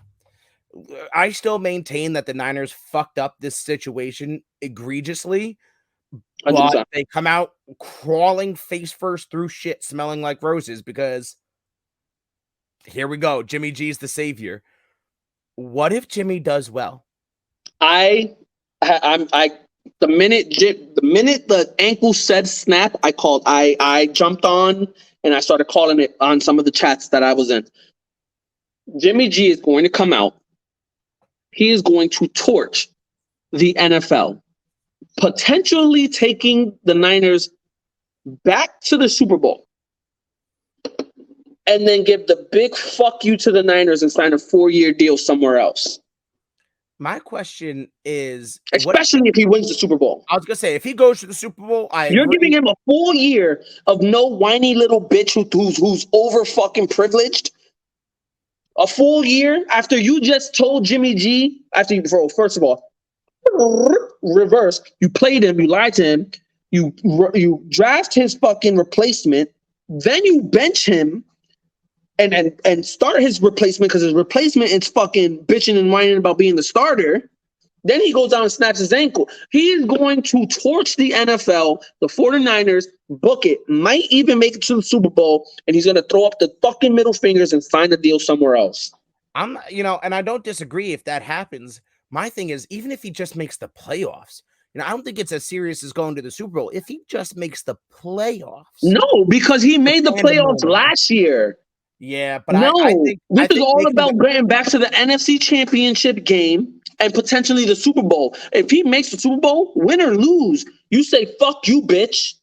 I still maintain that the Niners fucked up this situation egregiously. But 100%. they come out crawling face first through shit, smelling like roses because here we go. Jimmy G's the savior. What if Jimmy does well? The minute the ankle said snap, I jumped on and I started calling it on some of the chats that I was in. Jimmy G is going to come out. He is going to torch the NFL, potentially taking the Niners back to the Super Bowl, and then give the big fuck you to the Niners and sign a 4-year deal somewhere else. My question is, especially if he wins the Super Bowl. I was gonna say, if he goes to the Super Bowl, you're giving him a full year of no whiny little bitch who's over fucking privileged. A full year after you just told Jimmy G, first of all, reverse, you played him, you lied to him, you draft his fucking replacement, then you bench him and start his replacement because his replacement is fucking bitching and whining about being the starter. Then he goes down and snaps his ankle. He is going to torch the NFL, the 49ers, book it, might even make it to the Super Bowl, and he's going to throw up the fucking middle fingers and sign a deal somewhere else. And I don't disagree if that happens. My thing is, even if he just makes the playoffs, I don't think it's as serious as going to the Super Bowl. If he just makes the playoffs. No, because he made the playoffs last year. Yeah, but no, I think this is all about getting back to the NFC Championship game and potentially the Super Bowl. If he makes the Super Bowl, win or lose, you say, fuck you, bitch.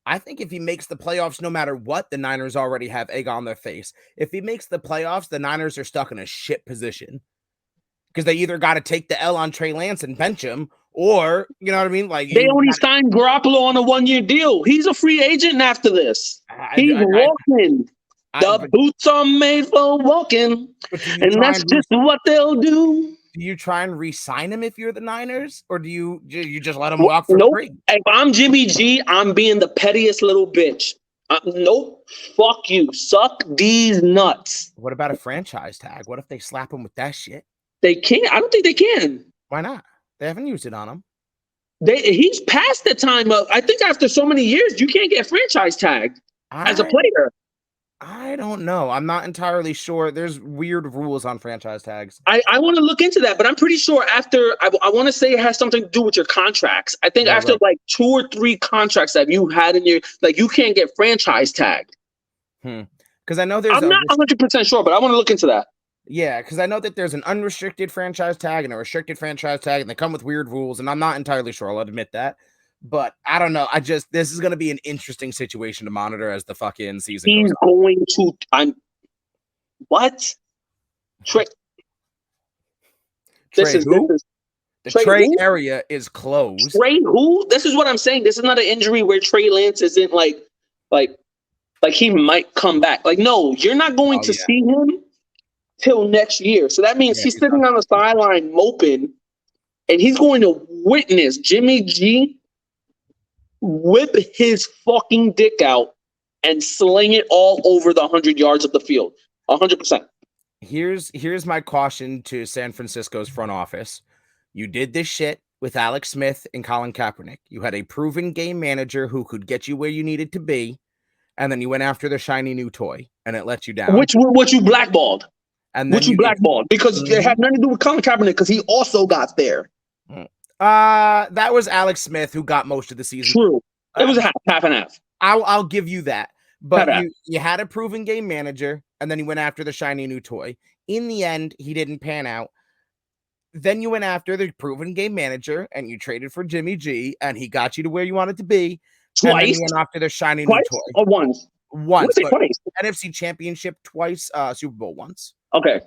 I think if he makes the playoffs, no matter what, the Niners already have egg on their face. If he makes the playoffs, the Niners are stuck in a shit position because they either got to take the L on Trey Lance and bench him, or you know what I mean. Like they only signed Garoppolo on a 1-year deal. He's a free agent after this. He's walking. The boots are made for walking, and that's just what they'll do. Do you try and re-sign him if you're the Niners, or do you just let him walk for free? If I'm Jimmy G, I'm being the pettiest little bitch. Nope. Fuck you. Suck these nuts. What about a franchise tag? What if they slap him with that shit? They can't. I don't think they can. Why not? They haven't used it on him. He's past the time of. I think after so many years, you can't get franchise tagged as a player. I don't know. I'm not entirely sure. There's weird rules on franchise tags. I want to look into that, but I'm pretty sure after, I want to say it has something to do with your contracts. I think after like 2 or 3 contracts that you had in your, like you can't get franchise tagged. Because I know there's. I'm not 100% sure, but I want to look into that. Yeah, because I know that there's an unrestricted franchise tag and a restricted franchise tag, and they come with weird rules, and I'm not entirely sure. I'll admit that. But I don't know. This is going to be an interesting situation to monitor as the fucking season goes on. Going to, what? Trey. The Trey area is closed. Trey who? This is what I'm saying. This is not an injury where Trey Lance isn't like he might come back. Like, no, you're not going to see him till next year. So that means he's sitting on the sideline moping, and he's going to witness Jimmy G whip his fucking dick out and sling it all over the 100 yards of the field. 100%. Here's my caution to San Francisco's front office. You did this shit with Alex Smith and Colin Kaepernick. You had a proven game manager who could get you where you needed to be, and then you went after the shiny new toy, and it let you down. Which you blackballed. And then you blackballed because it had nothing to do with Colin Kaepernick because he also got there. That was Alex Smith who got most of the season. True. It was half and half. I'll give you that. But you had a proven game manager, and then you went after the shiny new toy. In the end, he didn't pan out. Then you went after the proven game manager, and you traded for Jimmy G, and he got you to where you wanted to be. Twice? And then you went after the shiny new toy. Or once? Once. Twice. NFC Championship twice, Super Bowl once. Okay.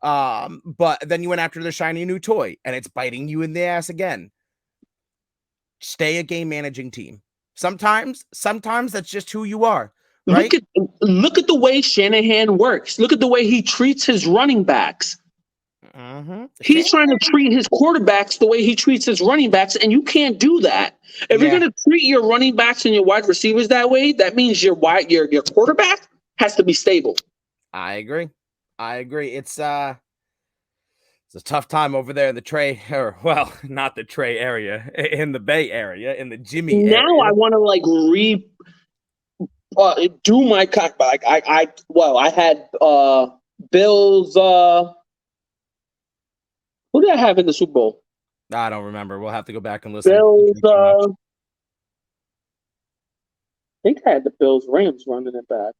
But then you went after the shiny new toy, and it's biting you in the ass again. Stay a game managing team. Sometimes that's just who you are. Right? Look at the way Shanahan works. Look at the way he treats his running backs. He's trying to treat his quarterbacks the way he treats his running backs, and you can't do that. If you're going to treat your running backs and your wide receivers that way, that means your quarterback has to be stable. I agree. It's a tough time over there in the not the Trey area, in the Bay area, in the Jimmy area. Now I want to do my cockback. I had Bills. Who did I have in the Super Bowl? I don't remember. We'll have to go back and listen. Bills. I think I had the Bills Rams running it back.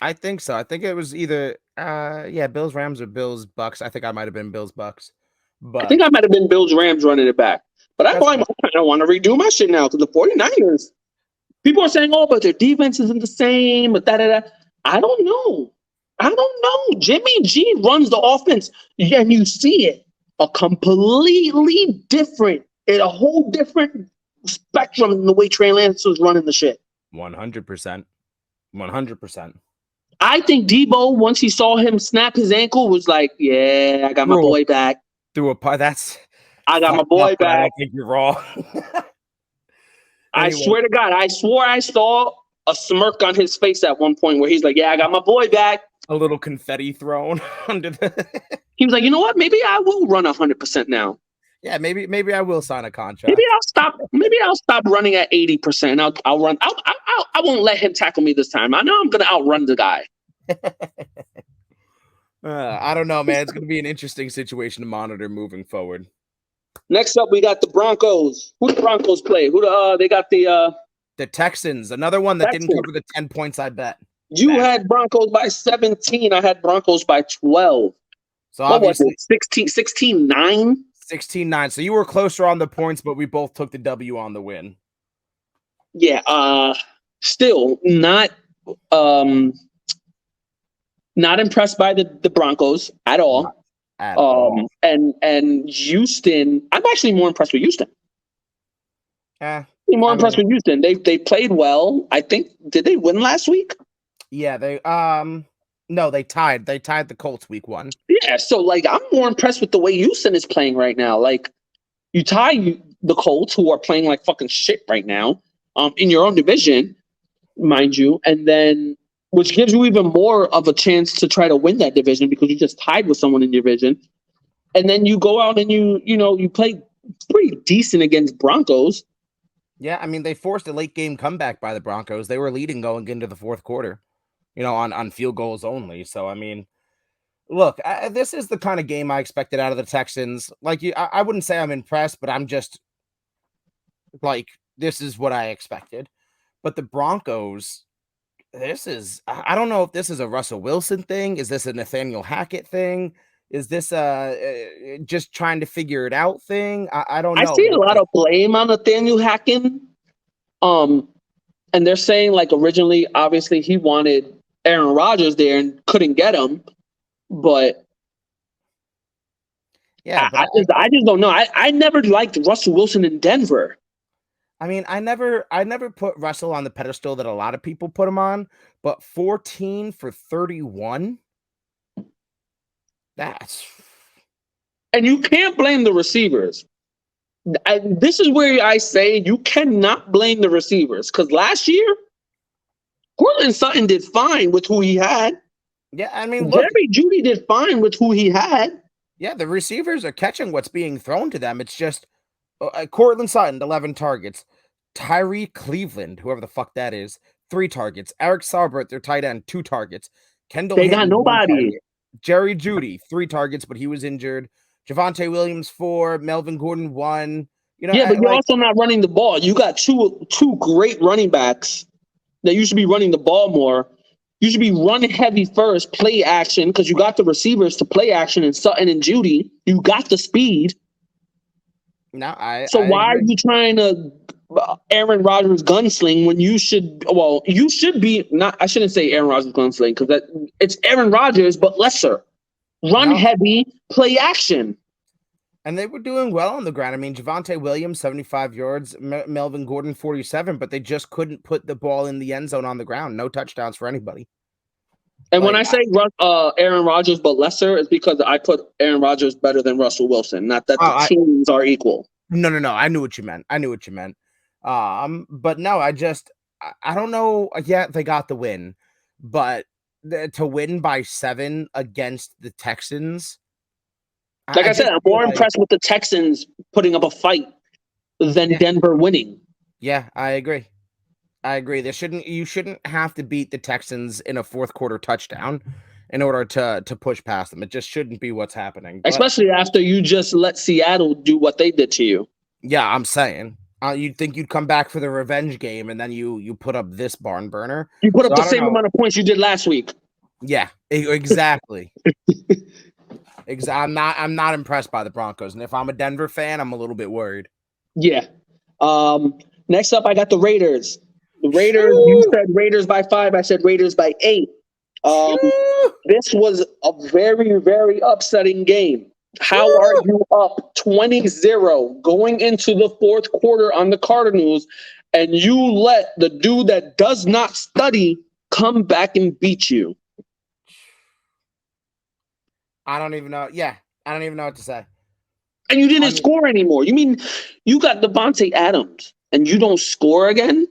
I think so. I think it was either Bills Rams or Bills Bucks. I think I might have been Bills Bucks. But I think I might have been Bills Rams running it back. But I want to redo my shit now because the 49ers. People are saying, but their defense isn't the same. But I don't know. Jimmy G runs the offense, and you see it. A completely different, a whole different spectrum in the way Trey Lance was running the shit. 100%. 100%. I think Debo, once he saw him snap his ankle, was like, I got my boy back. I got my boy back. I don't think you're wrong. I swear to God, I swore I saw a smirk on his face at one point where he's like, I got my boy back. A little confetti thrown under the. He was like, you know what? Maybe I will run 100% now. Yeah, maybe I will sign a contract. Maybe I'll stop running at 80%. I'll run. I won't let him tackle me this time. I know I'm gonna outrun the guy. I don't know, man. It's gonna be an interesting situation to monitor moving forward. Next up, we got the Broncos. Who the Broncos play? They got the Texans. Another one that didn't cover the 10 points. I bet you had Broncos by 17. I had Broncos by 12. So obviously 16-9? 16-9. So you were closer on the points, but we both took the W on the win. Yeah. Still not impressed by the Broncos at all. At all. And Houston, I'm actually more impressed with Houston. More impressed with Houston. They played well. I think, did they win last week? Yeah, they no, they tied. They tied the Colts week 1. Yeah, so like I'm more impressed with the way Houston is playing right now. Like you tie the Colts, who are playing like fucking shit right now, in your own division, mind you, and then which gives you even more of a chance to try to win that division because you just tied with someone in your division. And then you go out and you play pretty decent against Broncos. Yeah, I mean, they forced a late game comeback by the Broncos. They were leading going into the fourth quarter, on field goals only. So, I mean, look, this is the kind of game I expected out of the Texans. Like, I wouldn't say I'm impressed, but I'm just like, this is what I expected. But the Broncos, I don't know if this is a Russell Wilson thing. Is this a Nathaniel Hackett thing? Is this just trying to figure it out thing? I don't know. I see a lot of blame on Nathaniel Hackett. And they're saying like originally, obviously he wanted Aaron Rodgers there and couldn't get him. But yeah, I just don't know. I never liked Russell Wilson in Denver. I mean, I never put Russell on the pedestal that a lot of people put him on, but 14 for 31. And you can't blame the receivers. And this is where I say you cannot blame the receivers because last year, Courtland Sutton did fine with who he had. Yeah, I mean, look, Jerry Jeudy did fine with who he had. Yeah, the receivers are catching what's being thrown to them. It's just Courtland Sutton, 11 targets. Tyree Cleveland, whoever the fuck that is, 3 targets. Eric Saubert, their tight end, 2 targets. Kendall They Hinton, got nobody. Jerry Jeudy, 3 targets, but he was injured. Javonte Williams, 4. Melvin Gordon, 1. Yeah, but you're also not running the ball. You got two great running backs that you should be running the ball more. You should be running heavy first, play action, because you got the receivers to play action in Sutton and Jeudy. You got the speed. No, why are you trying to Aaron Rodgers gunsling when you should be not? I shouldn't say Aaron Rodgers gunsling because it's Aaron Rodgers, but lesser. Run heavy, play action. And they were doing well on the ground. I mean, Javonte Williams, 75 yards, Melvin Gordon, 47, but they just couldn't put the ball in the end zone on the ground. No touchdowns for anybody. And when I say Aaron Rodgers, but lesser, it's because I put Aaron Rodgers better than Russell Wilson. Not that the teams are equal. No. I knew what you meant. But no, I don't know. Yeah, they got the win, but to win by 7 against the Texans. Like I said, I'm more impressed with the Texans putting up a fight than Denver winning. Yeah, I agree. You shouldn't have to beat the Texans in a fourth quarter touchdown in order to push past them. It just shouldn't be what's happening. Especially after you just let Seattle do what they did to you. Yeah, I'm saying. You'd think you'd come back for the revenge game, and then you put up this barn burner. You put up the same amount of points you did last week. Yeah, exactly. I'm not impressed by the Broncos, and if I'm a Denver fan, I'm a little bit worried. Yeah. Next up, I got the Raiders. The Raiders. You said Raiders by 5. I said Raiders by 8. This was a very, very upsetting game. How are you up 20-0 going into the fourth quarter on the Cardinals, and you let the dude that does not study come back and beat you? I don't even know. Yeah, I don't even know what to say. And you didn't score anymore. You mean you got Devontae Adams and you don't score again?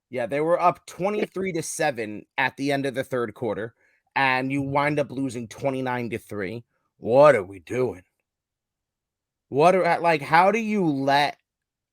Yeah, they were up 23-7 at the end of the third quarter, and you wind up losing 29-3. What are we doing? How do you let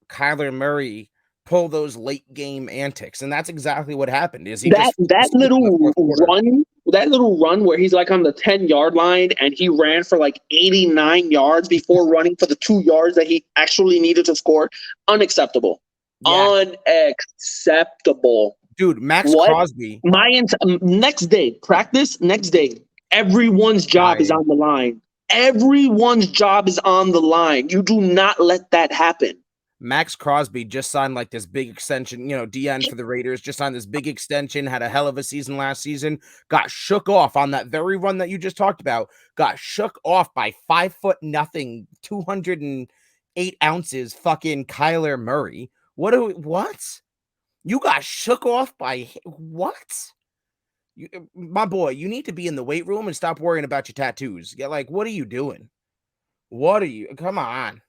Kyler Murray pull those late game antics? And that's exactly what happened. Is he that little run where he's like on the 10-yard line and he ran for like 89 yards before running for the 2 yards that he actually needed to score? Unacceptable. Yeah. Unacceptable. Dude, Max Crosby. Next day, practice, next day, everyone's job is on the line. Everyone's job is on the line. You do not let that happen. Max Crosby just signed like this big extension, DN for the Raiders, just signed this big extension, had a hell of a season last season, got shook off on that very run that you just talked about, got shook off by 5'0", 208 ounces, fucking Kyler Murray. What? You got shook off by what? My boy, you need to be in the weight room and stop worrying about your tattoos. Yeah, like, what are you doing? Come on.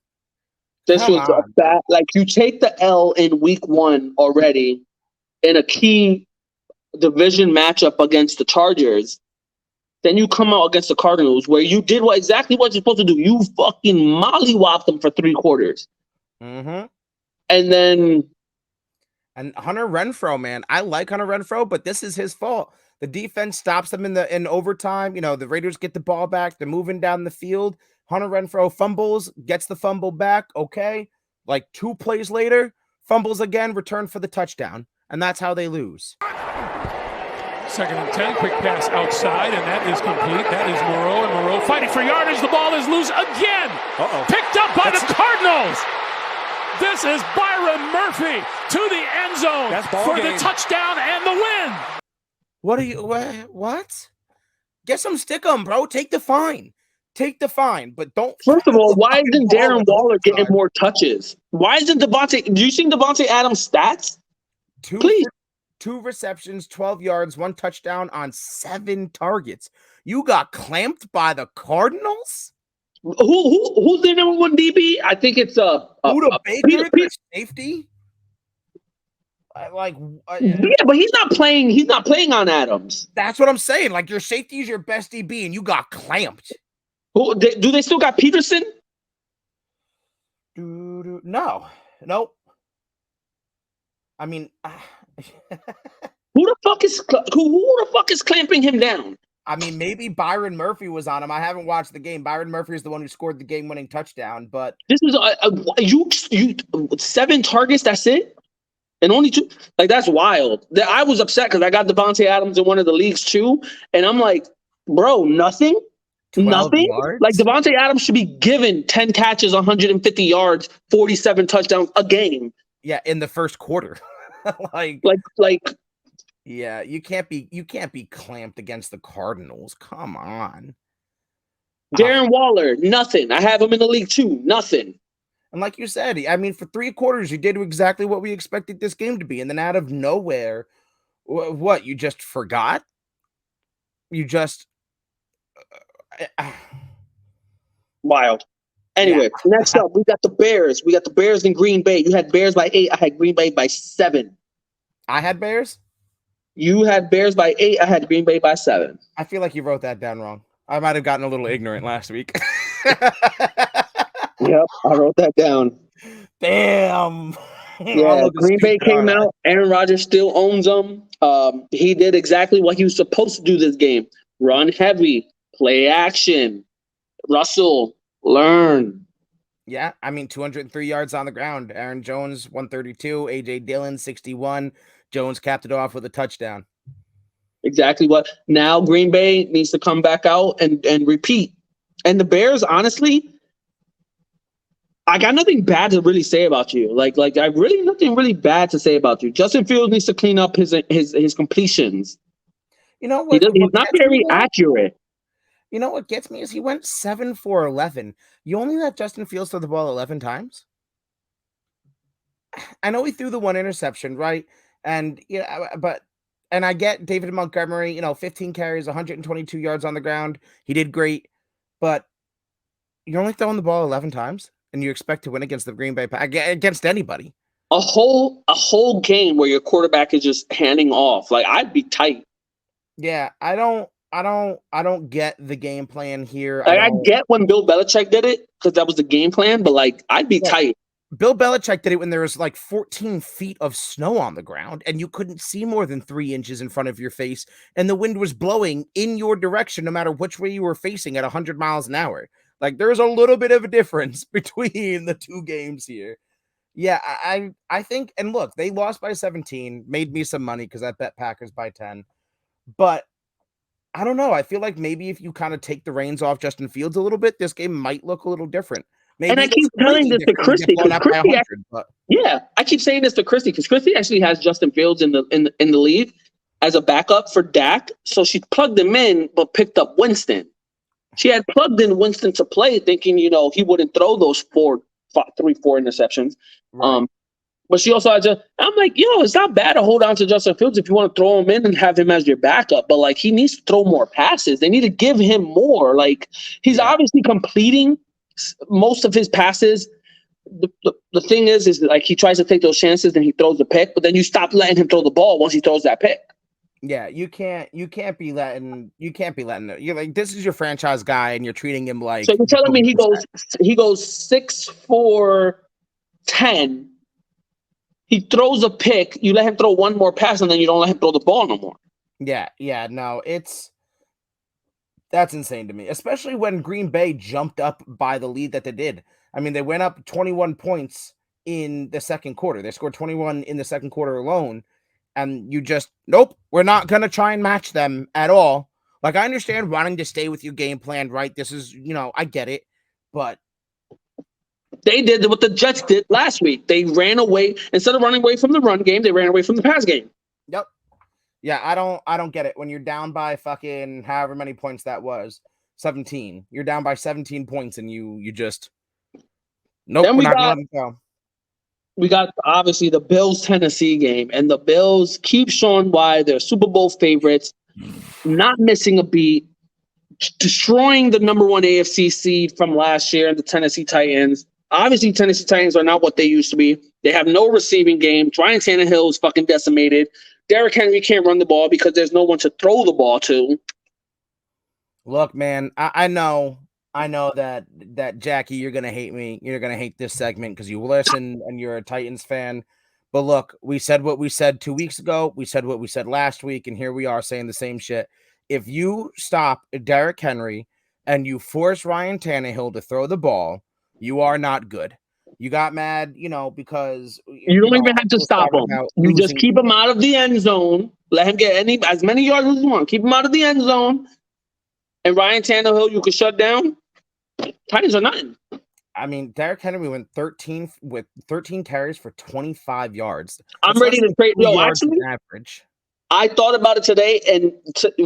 This was a bad, like, you take the L in week 1 already in a key division matchup against the Chargers. Then you come out against the Cardinals where you did exactly what you're supposed to do. You fucking mollywopped them for 3 quarters. Mm-hmm. And Hunter Renfrow, man, I like Hunter Renfrow, but this is his fault. The defense stops them in overtime. The Raiders get the ball back. They're moving down the field. Hunter Renfrow fumbles, gets the fumble back. Okay. Like 2 plays later, fumbles again, return for the touchdown. And that's how they lose. 2nd and 10, quick pass outside, and that is complete. That is Moreau, and Moreau fighting for yardage. The ball is loose again. Picked up by the Cardinals. This is Byron Murphy to the end zone for the touchdown and the win. What? Get some stick-em, bro. Take the fine. But don't. First of all, why isn't Darren Waller getting more touches? Why isn't Devontae? Do you see Devontae Adams' stats? Please. 2 receptions, 12 yards, 1 touchdown on 7 targets. You got clamped by the Cardinals? Who's their number 1 DB? I think it's Buda Baker, Peter. Safety. Yeah, but he's not playing. He's not playing on Adams. That's what I'm saying. Like, your safety is your best DB, and you got clamped. Do they still got Peterson? No. Nope. I mean, who the fuck is clamping him down? I mean, maybe Byron Murphy was on him. I haven't watched the game. Byron Murphy is the one who scored the game-winning touchdown. But this is you 7 targets. That's it, and only 2. Like, that's wild. I was upset because I got Devontae Adams in one of the leagues too, and I'm like, bro, nothing. Yards? Like, Devontae Adams should be given 10 catches, 150 yards, 47 touchdowns a game. Yeah, in the first quarter. like yeah, you can't be clamped against the Cardinals. Come on. Darren Waller, nothing. I have him in the league too. Nothing. And like you said, I mean, for 3 quarters, you did exactly what we expected this game to be. And then out of nowhere, what? You just forgot? You just wild. Anyway, next up, we got the Bears. We got the Bears in Green Bay. You had Bears by 8. I had Green Bay by 7. I had Bears? You had Bears by 8. I had Green Bay by 7. I feel like you wrote that down wrong. I might have gotten a little ignorant last week. Yep, I wrote that down. Damn. Yeah, Green Bay came out. Aaron Rodgers still owns them. He did exactly what he was supposed to do this game. Run heavy, play action. Russell, learn. Yeah, I mean, 203 yards on the ground. Aaron Jones, 132. A.J. Dillon, 61. Jones capped it off with a touchdown. Exactly what. Now Green Bay needs to come back out and repeat. And the Bears, honestly, I got nothing bad to really say about you. Like I really nothing really bad to say about you. Justin Fields needs to clean up his completions. You know what? He's not very accurate. You know what gets me is he went 7 for 11. You only let Justin Fields throw the ball 11 times? I know he threw the 1 interception, right? And and I get David Montgomery, 15 carries, 122 yards on the ground. He did great, but you're only throwing the ball 11 times, and you expect to win against the Green Bay against anybody. A whole game where your quarterback is just handing off. Like, I'd be tight. Yeah, I don't get the game plan here. Like, I get when Bill Belichick did it because that was the game plan, but like, I'd be tight. Bill Belichick did it when there was like 14 feet of snow on the ground and you couldn't see more than 3 inches in front of your face, and the wind was blowing in your direction no matter which way you were facing at 100 miles an hour. Like, there's a little bit of a difference between the 2 games here. Yeah, I think, and look, they lost by 17, made me some money because I bet Packers by 10. But I don't know. I feel like maybe if you kind of take the reins off Justin Fields a little bit, this game might look a little different. And I keep telling this to Christy because Christy, I keep saying this to Christy because Christy actually has Justin Fields in the league as a backup for Dak. So she plugged him in, but picked up Winston. She had plugged in Winston to play, thinking he wouldn't throw those 4 interceptions. Right. But she also had I'm like, it's not bad to hold on to Justin Fields if you want to throw him in and have him as your backup. But like, he needs to throw more passes. They need to give him more. Like, he's obviously completing most of his passes. The thing is like, he tries to take those chances and he throws the pick, but then you stop letting him throw the ball once he throws that pick. Yeah, you can't be letting you're like, this is your franchise guy and you're treating him like. So you're telling me he goes 6 for 10. He throws a pick, you let him throw one more pass, and then you don't let him throw the ball no more. Yeah, no, that's insane to me, especially when Green Bay jumped up by the lead that they did. I mean, they went up 21 points in the second quarter. They scored 21 in the second quarter alone, and you just, nope, we're not going to try and match them at all. Like, I understand wanting to stay with your game plan, right? This is, I get it, but they did what the Jets did last week. They ran away. Instead of running away from the run game, they ran away from the pass game. Yep. Yeah, I don't get it. When you're down by fucking however many points that was, 17. You're down by 17 points and you just, nope, then we're not gonna let them go. We got obviously the Bills-Tennessee game, and the Bills keep showing why they're Super Bowl favorites, not missing a beat, destroying the number 1 AFC seed from last year, the Tennessee Titans. Obviously, Tennessee Titans are not what they used to be. They have no receiving game. Ryan Tannehill is fucking decimated. Derrick Henry can't run the ball because there's no one to throw the ball to. Look, man, I know that Jackie, you're gonna hate me. You're gonna hate this segment because you listen and you're a Titans fan. But look, we said what we said 2 weeks ago. We said what we said last week, and here we are saying the same shit. If you stop Derrick Henry and you force Ryan Tannehill to throw the ball, you are not good. You got mad, because you don't even have to stop him. You just keep him out of the end zone. Let him get as many yards as you want. Keep him out of the end zone. And Ryan Tannehill, you can shut down. Titans are nothing. I mean, Derrick Henry went 13 carries for 25 yards. I'm ready to trade. Actually, average. I thought about it today, and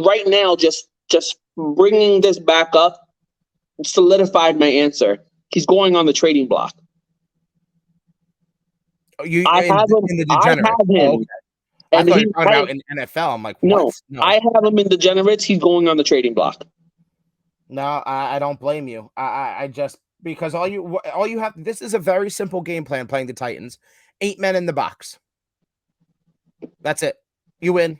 right now, just bringing this back up solidified my answer. He's going on the trading block. I have him in the degenerate. Oh, okay. And I thought you were talking about in NFL. I'm like, what? No, I have him in degenerates. He's going on the trading block. No, I don't blame you. I just, because all you have, this is a very simple game plan playing the Titans. 8 men in the box. That's it. You win.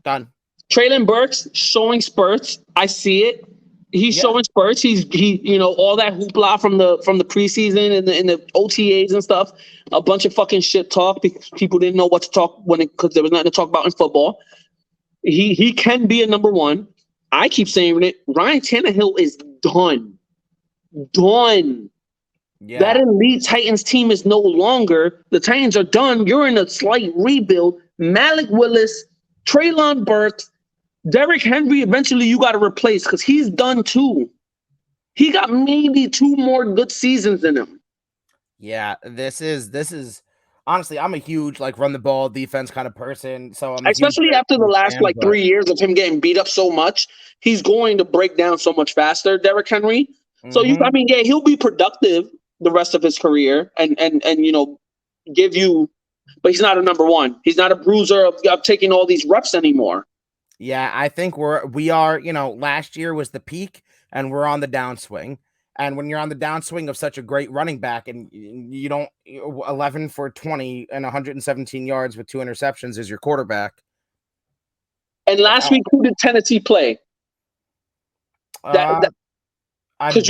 Done. Traylon Burks showing spurts. I see it. He's showing spurts. He all that hoopla from the preseason and the OTAs and stuff. A bunch of fucking shit talk because people didn't know what to talk because there was nothing to talk about in football. He can be a number 1. I keep saying it. Ryan Tannehill is done. Done. Yeah. That elite Titans team is no longer. The Titans are done. You're in a slight rebuild. Malik Willis, Traylon Burks, Derrick Henry, eventually you got to replace because he's done too. He got maybe 2 more good seasons in him. Yeah, this is honestly, I'm a huge run the ball defense kind of person. So I'm especially after the last 3 years of him getting beat up so much, he's going to break down so much faster, Derrick Henry. So he'll be productive the rest of his career and give you, but he's not a number 1. He's not a bruiser of taking all these reps anymore. Yeah, I think we are, last year was the peak and we're on the downswing. And when you're on the downswing of such a great running back and you don't 11 for 20 and 117 yards with 2 interceptions is your quarterback. And last week, who did Tennessee play? Because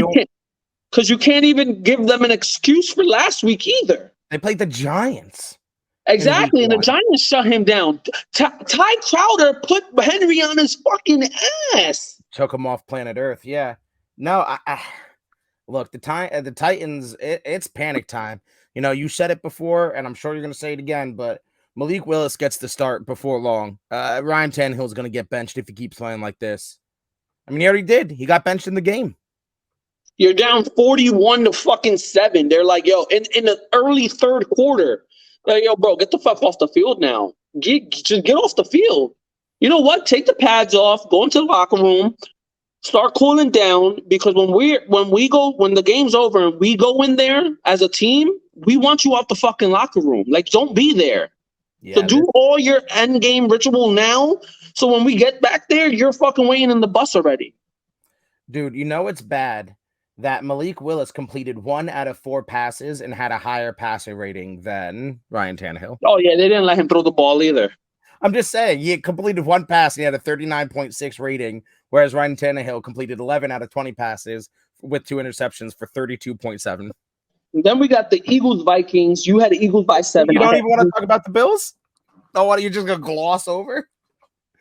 you can't even give them an excuse for last week either. They played the Giants. Exactly, and the Giants shut him down. Ty Crowder put Henry on his fucking ass. Took him off planet Earth, yeah. No, look, the Titans, it's panic time. You said it before, and I'm sure you're going to say it again, but Malik Willis gets the start before long. Ryan Tannehill is going to get benched if he keeps playing like this. I mean, he already did. He got benched in the game. You're down 41-7. They're like, yo, in the early third quarter, like, yo, bro, get the fuck off the field now. Just get off the field. You know what? Take the pads off, go into the locker room, start cooling down, because when the game's over and we go in there as a team, we want you out the fucking locker room. Like, don't be there. Yeah, So do all your end game ritual now, so when we get back there, you're fucking waiting in the bus already. Dude, you know it's bad that Malik Willis completed 1 out of 4 passes and had a higher passer rating than Ryan Tannehill. Oh, yeah, they didn't let him throw the ball either. I'm just saying, he completed 1 pass and he had a 39.6 rating, whereas Ryan Tannehill completed 11 out of 20 passes with 2 interceptions for 32.7. And then we got the Eagles-Vikings. You had the Eagles by 7. You don't even want to talk about the Bills? Oh, what, are you just going to gloss over?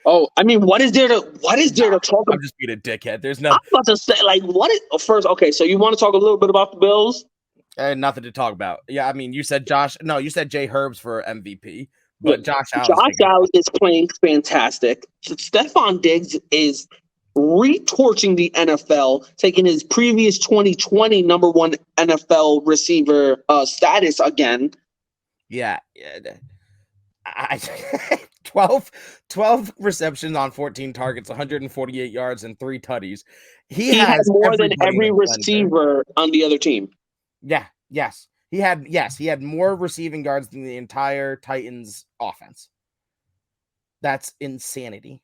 Oh, I mean, what is there to talk about? I'm just being a dickhead. There's no. I'm about to say, like, what is first? Okay, so you want to talk a little bit about the Bills? Nothing to talk about. Yeah, I mean, you said you said Jay Herbs for MVP, but Josh Allen is playing fantastic. Stephon Diggs is retorching the NFL, taking his previous 2020 number 1 NFL receiver status again. Yeah. 12 receptions on 14 targets, 148 yards, and 3 tutties. He has more than every receiver on the other team. Yeah, yes. He had more receiving yards than the entire Titans offense. That's insanity.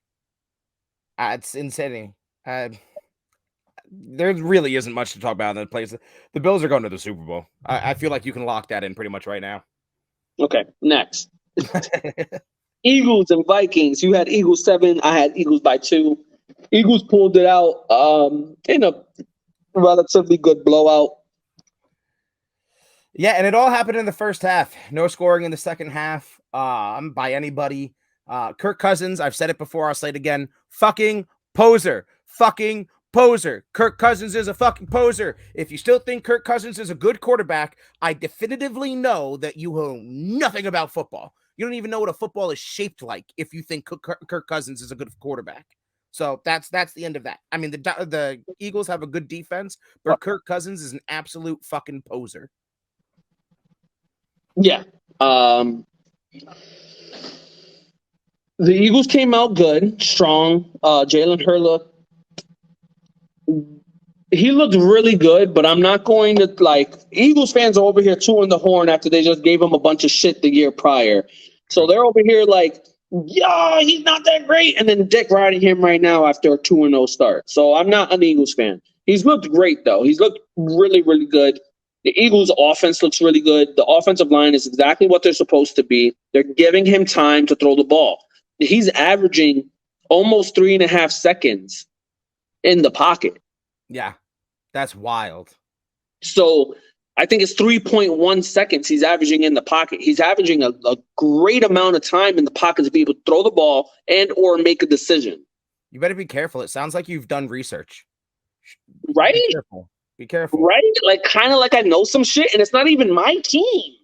It's insanity. There really isn't much to talk about in that place. The Bills are going to the Super Bowl. I feel like you can lock that in pretty much right now. Okay, next. Eagles and Vikings. You had Eagles 7. I had Eagles by 2. Eagles pulled it out in a relatively good blowout. Yeah, and it all happened in the first half. No scoring in the second half by anybody. Kirk Cousins, I've said it before, I'll say it again. Fucking poser. Fucking poser. Kirk Cousins is a fucking poser. If you still think Kirk Cousins is a good quarterback, I definitively know that you know nothing about football. You don't even know what a football is shaped like if you think Kirk Cousins is a good quarterback. So that's the end of that. I mean, the Eagles have a good defense, but Kirk Cousins is an absolute fucking poser. Yeah. The Eagles came out good, strong. Jalen Hurts, he looked really good, but I'm not going to, like, Eagles fans are over here chewing the horn after they just gave him a bunch of shit the year prior. So they're over here like, yeah, he's not that great. And then dick riding him right now after a 2-0 start. So I'm not an Eagles fan. He's looked great, though. He's looked really, really good. The Eagles' offense looks really good. The offensive line is exactly what they're supposed to be. They're giving him time to throw the ball. He's averaging almost 3.5 seconds in the pocket. Yeah, that's wild. So I think it's 3.1 seconds he's averaging in the pocket. He's averaging a great amount of time in the pocket to be able to throw the ball and or make a decision. You better be careful. It sounds like you've done research. Right? Be careful. Right? Like, kind of like I know some shit, and it's not even my team.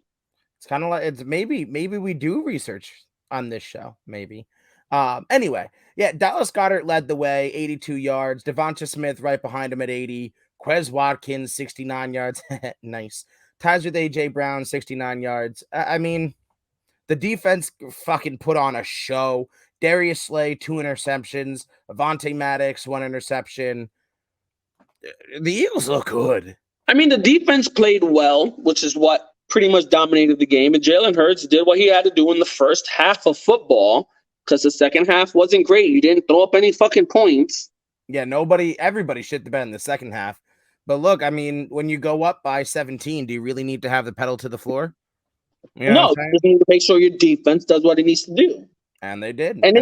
It's kind of like, it's maybe we do research on this show. Maybe. Anyway, yeah, Dallas Goedert led the way, 82 yards. Devonta Smith right behind him at 80. Quez Watkins, 69 yards. Nice. Ties with A.J. Brown, 69 yards. I mean, the defense fucking put on a show. Darius Slay, 2 interceptions. Avonte Maddox, 1 interception. The Eagles look good. I mean, the defense played well, which is what pretty much dominated the game. And Jalen Hurts did what he had to do in the first half of football, because the second half wasn't great. You didn't throw up any fucking points. Yeah, everybody shit the bed in the second half. But look, I mean, when you go up by 17, do you really need to have the pedal to the floor? You know no, you need to make sure your defense does what it needs to do. And they did. And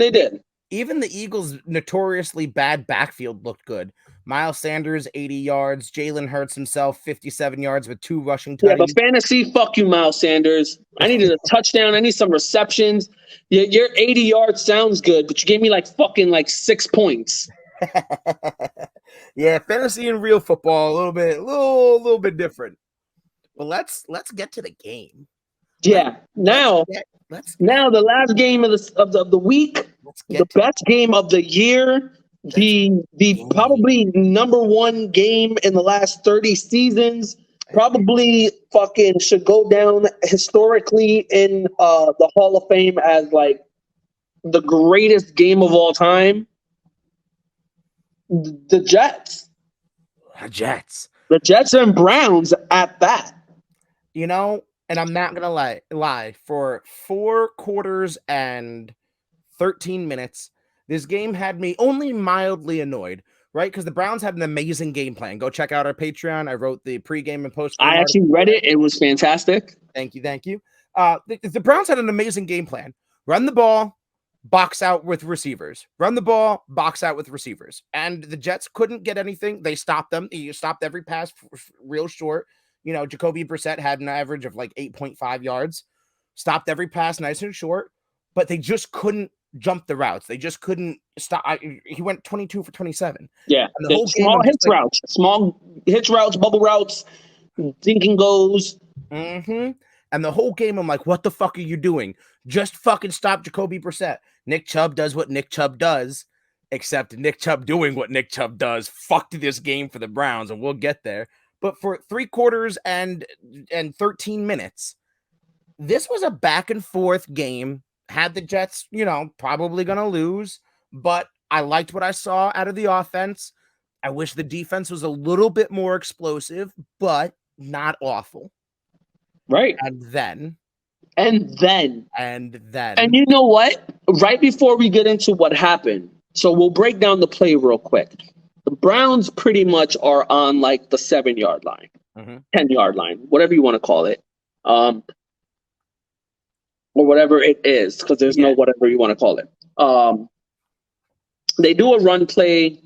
they did. Even the Eagles' notoriously bad backfield looked good. Miles Sanders, 80 yards. Jalen Hurts himself, 57 yards with 2 rushing tutties. Yeah, but fantasy, fuck you, Miles Sanders. I needed a touchdown. I need some receptions. Your 80 yards sounds good, but you gave me like 6 points. Yeah, fantasy and real football, a little bit different. Well, let's get to the game. Yeah. Now the last game of the week, the best game of the year, The probably number one game in the last 30 seasons. Probably fucking should go down historically in the Hall of Fame as like the greatest game of all time. The Jets. The Jets and Browns at that. You know, and I'm not gonna lie. For 4 quarters and 13 minutes, this game had me only mildly annoyed, right? Because the Browns had an amazing game plan. Go check out our Patreon. I wrote the pregame and postgame. I actually read it. It was fantastic. Thank you. The Browns had an amazing game plan. Run the ball, box out with receivers. Run the ball, box out with receivers. And the Jets couldn't get anything. They stopped them. You stopped every pass real short. You know, Jacoby Brissett had an average of like 8.5 yards. Stopped every pass nice and short. But they just couldn't jump the routes. They just couldn't stop. He went 22 for 27. Yeah. And the whole small hitch routes, bubble routes, thinking goes. Mm-hmm. And the whole game, I'm like, what the fuck are you doing? Just fucking stop Jacoby Brissett. Nick Chubb does what Nick Chubb does, except Nick Chubb doing what Nick Chubb does fucked this game for the Browns, and we'll get there. But for 3 quarters and 13 minutes, this was a back and forth game. Had the Jets, you know, probably going to lose, but I liked what I saw out of the offense. I wish the defense was a little bit more explosive, but not awful. Right. And then. And you know what? Right before we get into what happened, so we'll break down the play real quick. The Browns pretty much are on like the 7-yard line, 10-yard line, whatever you want to call it. Or whatever it is, because there's no whatever you want to call it. They do a run play.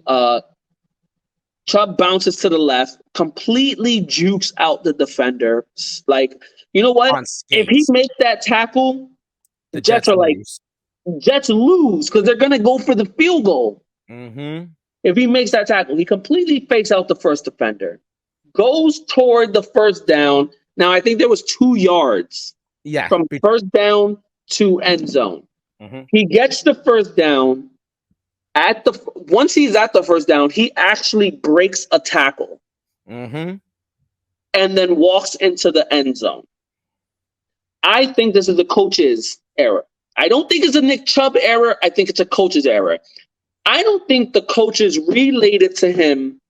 Chubb bounces to the left, completely jukes out the defender. Like, you know what? If he makes that tackle, the Jets are like, Jets lose because they're going to go for the field goal. Mm-hmm. If he makes that tackle, he completely fakes out the first defender, goes toward the first down. Now, I think there was 2 yards. Yeah, from first down to end zone. Mm-hmm. He gets the first down. Once he's at the first down, he actually breaks a tackle. Mm-hmm. And then walks into the end zone. I think this is a coach's error. I don't think it's a Nick Chubb error. I think it's a coach's error. I don't think the coaches relayed it to him.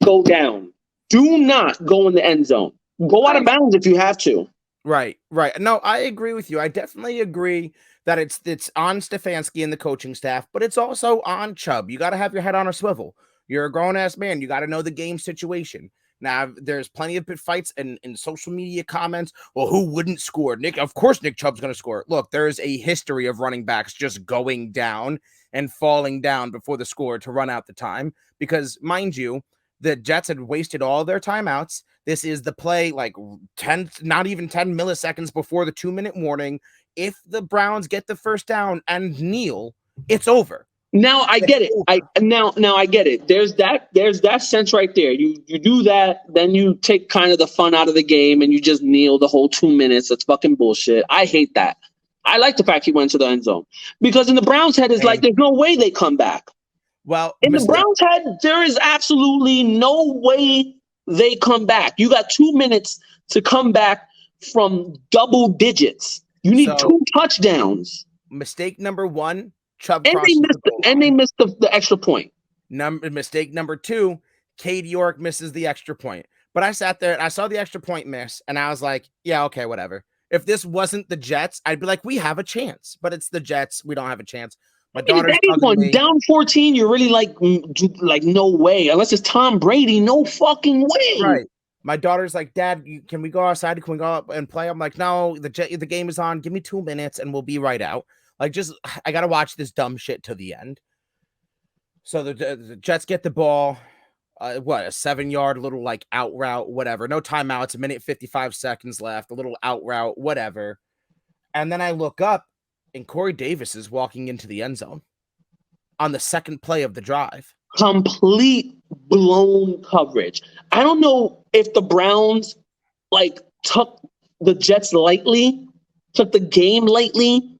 Go down. Do not go in the end zone. Go out of bounds if you have to. Right. No, I agree with you. I definitely agree that it's on Stefanski and the coaching staff, but it's also on Chubb. You got to have your head on a swivel. You're a grown-ass man. You got to know the game situation. Now, there's plenty of fights in social media comments. Well, who wouldn't score? Of course Nick Chubb's going to score. Look, there's a history of running backs just going down and falling down before the score to run out the time because, mind you, the Jets had wasted all their timeouts. This is the play like 10, not even 10 milliseconds before the 2-minute warning. If the Browns get the first down and kneel, it's over. Now I get it. Now I get it. There's that sense right there. You do that, then you take kind of the fun out of the game and you just kneel the whole 2 minutes. That's fucking bullshit. I hate that. I like the fact he went to the end zone because in the Browns' head it's like there's no way they come back. Well, in the Browns' head, there is absolutely no way they come back. You got 2 minutes to come back from double digits. You need 2 touchdowns. Mistake number 1, Chubb and they missed the extra point. Mistake number 2, Cade York misses the extra point. But I sat there and I saw the extra point miss, and I was like, yeah, okay, whatever. If this wasn't the Jets, I'd be like, we have a chance. But it's the Jets. We don't have a chance. My daughter's down 14. You're really like no way. Unless it's Tom Brady, no fucking way. Right. My daughter's like, Dad, can we go outside? Can we go up and play? I'm like, no, the game is on. Give me 2 minutes and we'll be right out. Like, I got to watch this dumb shit to the end. So the Jets get the ball. A 7-yard little like out route, whatever. No timeouts. 1:55 seconds left. A little out route, whatever. And then I look up. And Corey Davis is walking into the end zone on the second play of the drive. Complete blown coverage. I don't know if the Browns took the Jets lightly, took the game lightly,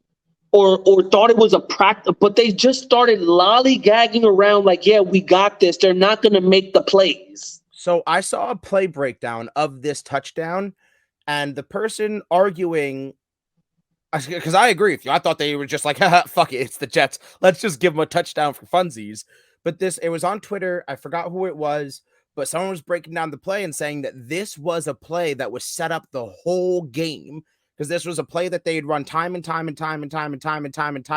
or thought it was a practice, but they just started lollygagging around like, yeah, we got this. They're not going to make the plays. So I saw a play breakdown of this touchdown, and the person arguing, because I agree with you. I thought they were just like, fuck it, it's the Jets. Let's just give them a touchdown for funsies. But it was on Twitter. I forgot who it was, but someone was breaking down the play and saying that this was a play that was set up the whole game, because this was a play that they had run time and time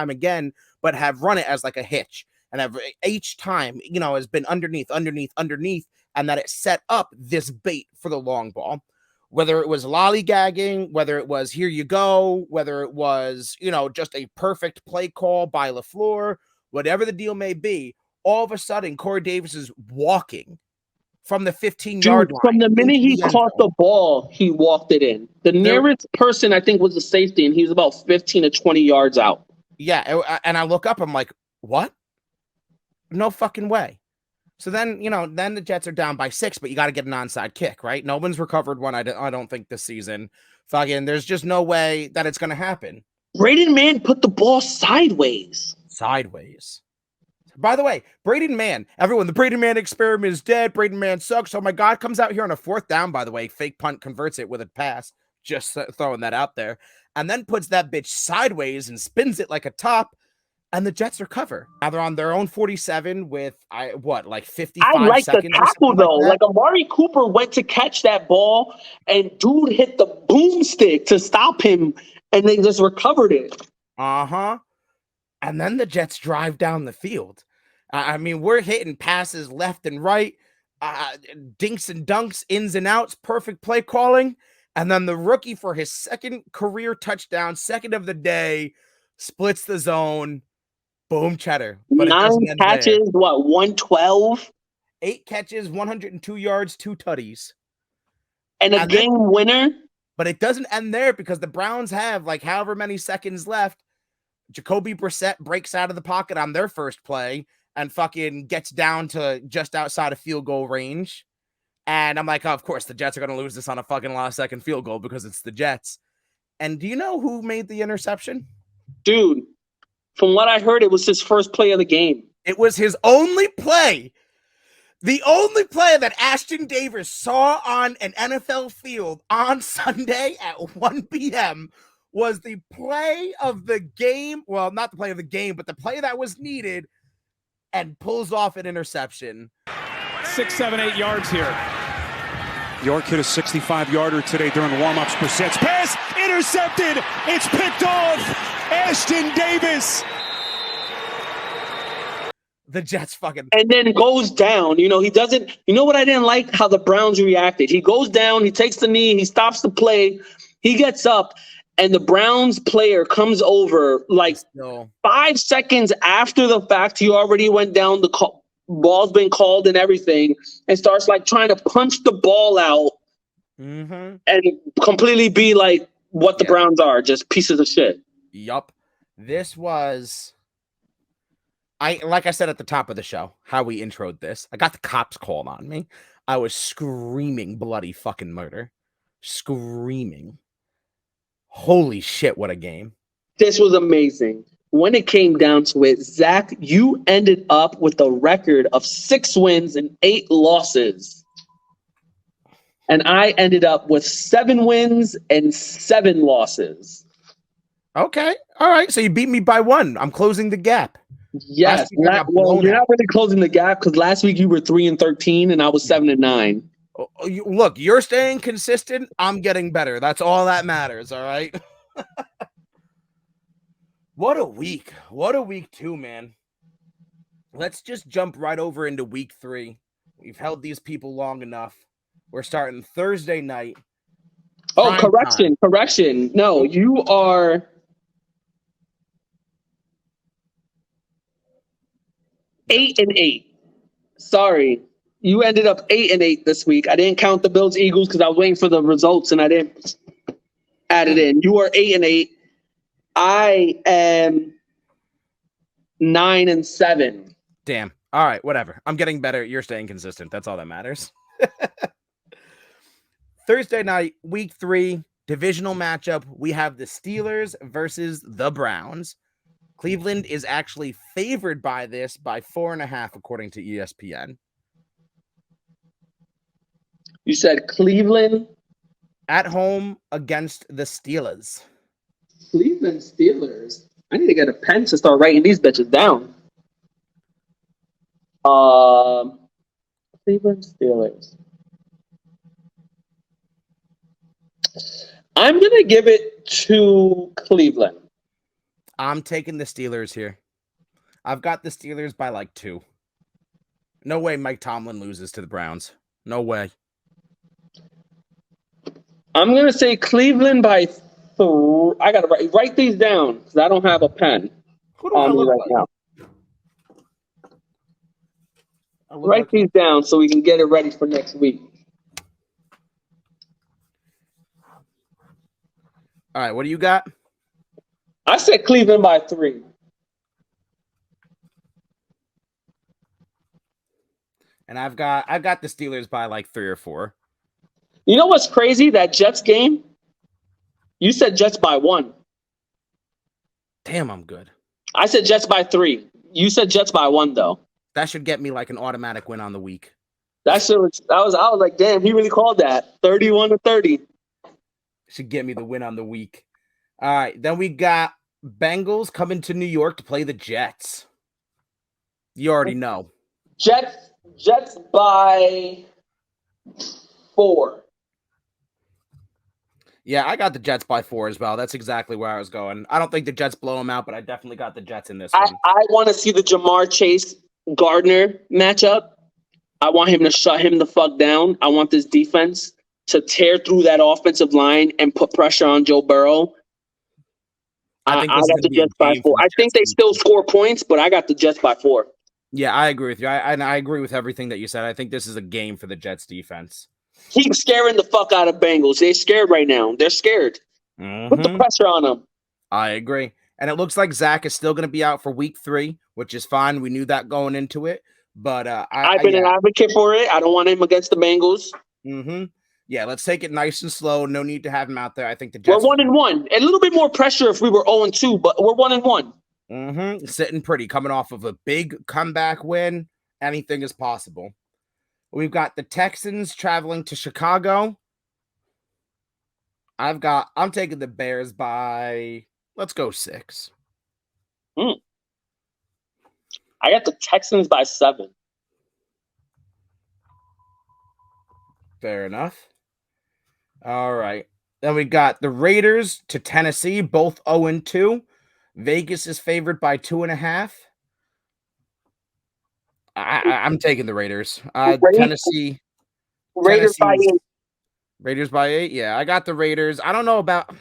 again, but have run it as like a hitch. And each time, has been underneath, and that it set up this bait for the long ball. Whether it was lollygagging, whether it was here you go, whether it was, just a perfect play call by LaFleur, whatever the deal may be, all of a sudden, Corey Davis is walking from the 15-yard line. From the minute he caught the ball, he walked it in. The nearest person, I think, was the safety, and he was about 15 to 20 yards out. Yeah, and I look up, I'm like, what? No fucking way. So then, then the Jets are down by 6, but you got to get an onside kick, right? No one's recovered one, I don't think, this season. Fucking, there's just no way that it's going to happen. Braden Mann put the ball sideways. By the way, Braden Mann, everyone, the Braden Mann experiment is dead. Braden Mann sucks. Oh my God, comes out here on a 4th down, by the way. Fake punt, converts it with a pass. Just throwing that out there. And then puts that bitch sideways and spins it like a top. And the Jets recover. Now they're on their own 47 with, 55 seconds? I like the tackle, though. Like Amari Cooper went to catch that ball, and dude hit the boomstick to stop him, and they just recovered it. Uh-huh. And then the Jets drive down the field. I mean, we're hitting passes left and right, dinks and dunks, ins and outs, perfect play calling. And then the rookie, for his second career touchdown, second of the day, splits the zone. Boom, cheddar. But 9 catches, 112? 8 catches, 102 yards, 2 tutties. And a game winner? But it doesn't end there, because the Browns have however many seconds left. Jacoby Brissett breaks out of the pocket on their first play and fucking gets down to just outside of field goal range. And I'm like, oh, of course, the Jets are going to lose this on a fucking last second field goal because it's the Jets. And do you know who made the interception? Dude, from what I heard, it was his first play of the game. It was his only play. The only play that Ashton Davis saw on an NFL field on Sunday at 1 p.m. was the play of the game. Well, not the play of the game, but the play that was needed, and pulls off an interception. 6, 7, 8 yards here. York hit a 65-yarder today during warm-ups. Brissett's pass intercepted. It's picked off. Ashton Davis. The Jets fucking... And then goes down. He doesn't... You know what I didn't like? How the Browns reacted. He goes down. He takes the knee. He stops the play. He gets up. And the Browns player comes over 5 seconds after the fact. He already went down. The ball's been called and everything, and starts trying to punch the ball out and completely be like what the Browns are, just pieces of shit. Yup. This was, like I said at the top of the show, how we introed this. I got the cops called on me. I was screaming bloody fucking murder. Screaming. Holy shit, what a game. This was amazing. When it came down to it, Zach, you ended up with a record of 6 wins and 8 losses. And I ended up with 7 wins and 7 losses. Okay. All right. So you beat me by 1. I'm closing the gap. Yes. You're not really closing the gap, because last week you were 3-13 and I was 7-9. Look, you're staying consistent. I'm getting better. That's all that matters. All right. What a week. What a week 2, man. Let's just jump right over into week 3. We've held these people long enough. We're starting Thursday night. Oh, correction. No, you are 8-8. Sorry. You ended up 8-8 this week. I didn't count the Bills Eagles because I was waiting for the results and I didn't add it in. You are 8-8. I am 9-7. Damn. All right, whatever. I'm getting better. You're staying consistent. That's all that matters. Thursday night, week 3, divisional matchup. We have the Steelers versus the Browns. Cleveland is actually favored by this by 4.5, according to ESPN. You said Cleveland? At home against the Steelers. Cleveland Steelers. I need to get a pen to start writing these bitches down. Cleveland Steelers. I'm going to give it to Cleveland. I'm taking the Steelers here. I've got the Steelers by like 2. No way Mike Tomlin loses to the Browns. No way. I'm going to say Cleveland by 3. I got to write these down because I don't have a pen Who do I on me look right like? now. Write these down so we can get it ready for next week. All right, what do you got? I said Cleveland by 3. And I've got the Steelers by like 3 or 4. You know what's crazy? That Jets game, you said Jets by 1. Damn, I'm good. I said Jets by 3. You said Jets by 1, though. That should get me like an automatic win on the week. I was like, damn, he really called that. 31-30. Should get me the win on the week. All right, then we got Bengals coming to New York to play the Jets. You already know. Jets by 4. Yeah, I got the Jets by 4 as well. That's exactly where I was going. I don't think the Jets blow them out, but I definitely got the Jets in this one. I want to see the Jamar Chase Gardner matchup. I want him to shut him the fuck down. I want this defense to tear through that offensive line and put pressure on Joe Burrow. I think I got the Jets by 4. I think they still score points, but I got the Jets by 4. Yeah, I agree with you. I agree with everything that you said. I think this is a game for the Jets defense. Keep scaring the fuck out of Bengals. They're scared right now. They're scared. Put the pressure on them. I agree. And it looks like Zach is still going to be out for week 3, which is fine. We knew that going into it. But I've been an advocate for it. I don't want him against the Bengals. Yeah, let's take it nice and slow. No need to have him out there. I think the Jets. We're 1-1. A little bit more pressure if we were 0-2, but we're 1-1. Sitting pretty, coming off of a big comeback win. Anything is possible. We've got the Texans traveling to Chicago. I'm taking the Bears by, let's go 6. I got the Texans by 7. Fair enough. All right. Then we got the Raiders to Tennessee, both 0-2. Vegas is favored by 2.5. I'm taking the Raiders. Tennessee. Raiders by 8. Raiders by 8. Yeah, I got the Raiders. I don't know about.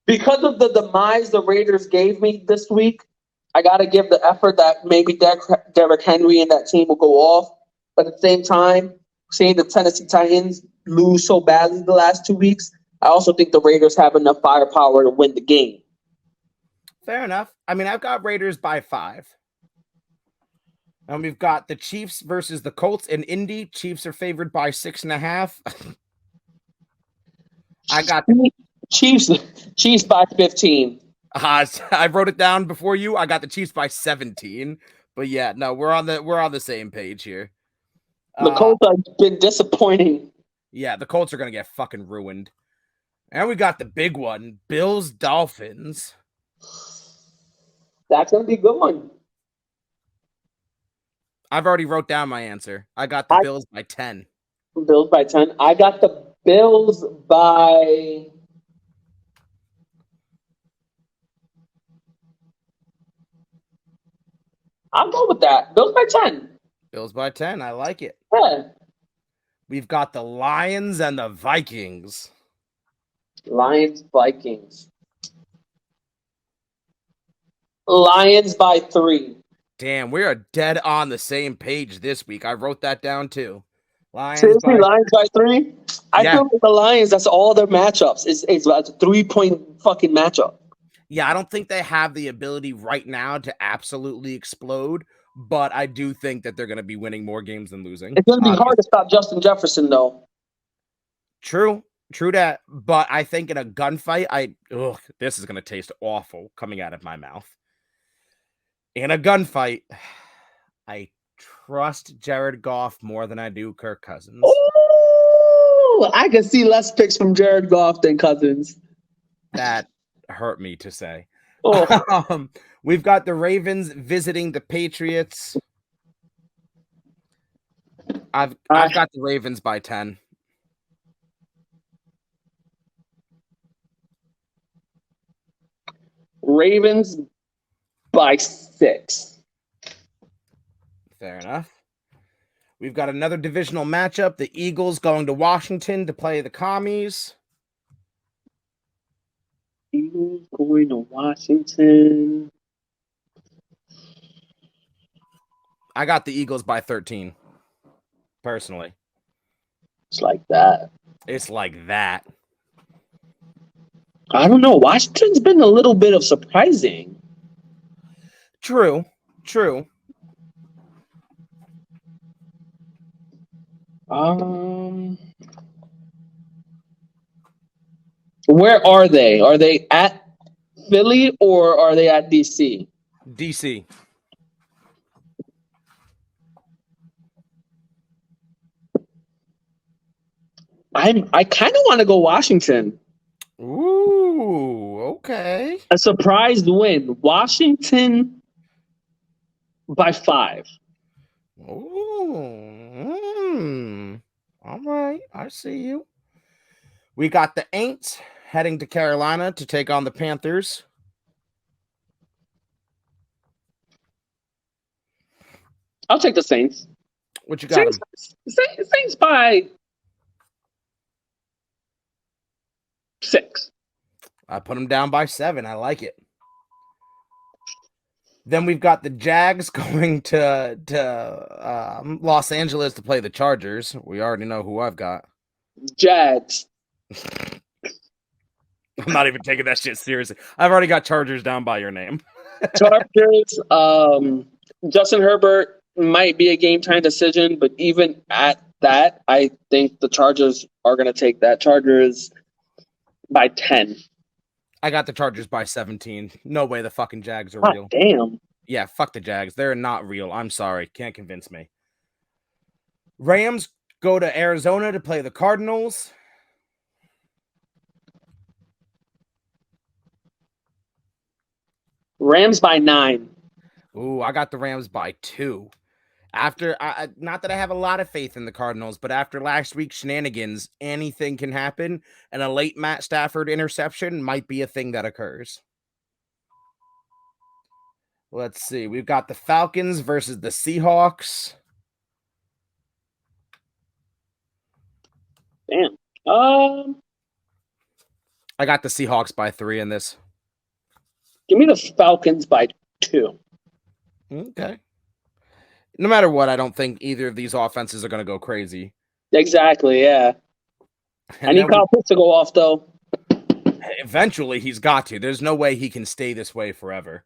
Because of the demise the Raiders gave me this week, I got to give the effort that maybe Derrick Henry and that team will go off. But at the same time, seeing the Tennessee Titans lose so badly the last 2 weeks, I also think the Raiders have enough firepower to win the game. Fair enough. I mean, I've got Raiders by 5. And we've got the Chiefs versus the Colts in Indy. Chiefs are favored by 6.5. I got the Chiefs by 15. I wrote it down before you. I got the Chiefs by 17. But yeah, no, we're on the same page here. The Colts have been disappointing. Yeah, the Colts are gonna get fucking ruined. And we got the big one, Bills Dolphins. That's gonna be a good one. I've already wrote down my answer. I got the Bills by 10. Bills by 10. I got the Bills by... I'll go with that. Bills by 10. Bills by 10. I like it. Yeah. We've got the Lions and the Vikings. Lions by 3. Damn, we are dead on the same page this week. I wrote that down too. Lions by 3? I feel like the Lions, that's all their matchups. It's a 3-point fucking matchup. Yeah, I don't think they have the ability right now to absolutely explode, but I do think that they're going to be winning more games than losing. It's going to be hard to stop Justin Jefferson, though. True. True that, but I think in a gunfight, this is gonna taste awful coming out of my mouth. In a gunfight, I trust Jared Goff more than I do Kirk Cousins. Oh, I can see less picks from Jared Goff than Cousins. That hurt me to say. Oh. We've got the Ravens visiting the Patriots. I've got the Ravens by 10. Ravens by 6. Fair enough. We've got another divisional matchup. The Eagles going to Washington to play the Commies. Eagles going to Washington. I got the Eagles by 13. Personally. It's like that. It's like that. I don't know. Washington's been a little bit of surprising. True. Where are they? Are they at Philly or are they at DC? DC. I kind of want to go Washington. Ooh, okay. A surprise win. Washington by 5. Ooh. All right. I see you. We got the Aints heading to Carolina to take on the Panthers. I'll take the Saints. What you got? Saints by 6. I put them down by 7. I like it. Then we've got the Jags going to Los Angeles to play the Chargers. We already know who I've got. Jags. I'm not even taking that shit seriously. I've already got Chargers down by your name. Chargers. Justin Herbert might be a game time decision, but even at that, I think the Chargers are going to take that. Chargers by 10. I got the Chargers by 17. No way the fucking Jags are God real. Damn. Yeah, fuck the Jags. They're not real. I'm sorry. Can't convince me. Rams go to Arizona to play the Cardinals. Rams by 9. Ooh, I got the Rams by 2. After, not that I have a lot of faith in the Cardinals, but after last week's shenanigans, anything can happen, and a late Matt Stafford interception might be a thing that occurs. Let's see. We've got the Falcons versus the Seahawks. Damn. I got the Seahawks by 3 in this. Give me the Falcons by 2. Okay. No matter what, I don't think either of these offenses are going to go crazy. Exactly, yeah. I need Kyle Pitts to go off, though. Eventually, he's got to. There's no way he can stay this way forever.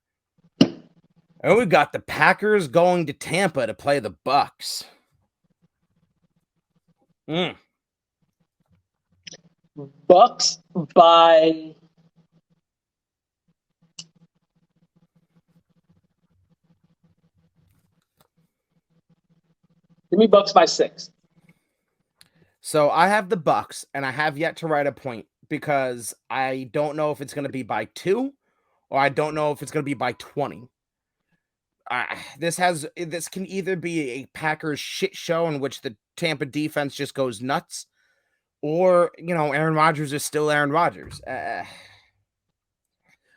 And we've got the Packers going to Tampa to play the Bucks. Bucks by... Give me Bucks by 6. So I have the Bucks, and I have yet to write a point because I don't know if it's going to be by 2 or I don't know if it's going to be by 20. This can either be a Packers shit show in which the Tampa defense just goes nuts, or Aaron Rodgers is still Aaron Rodgers. I'm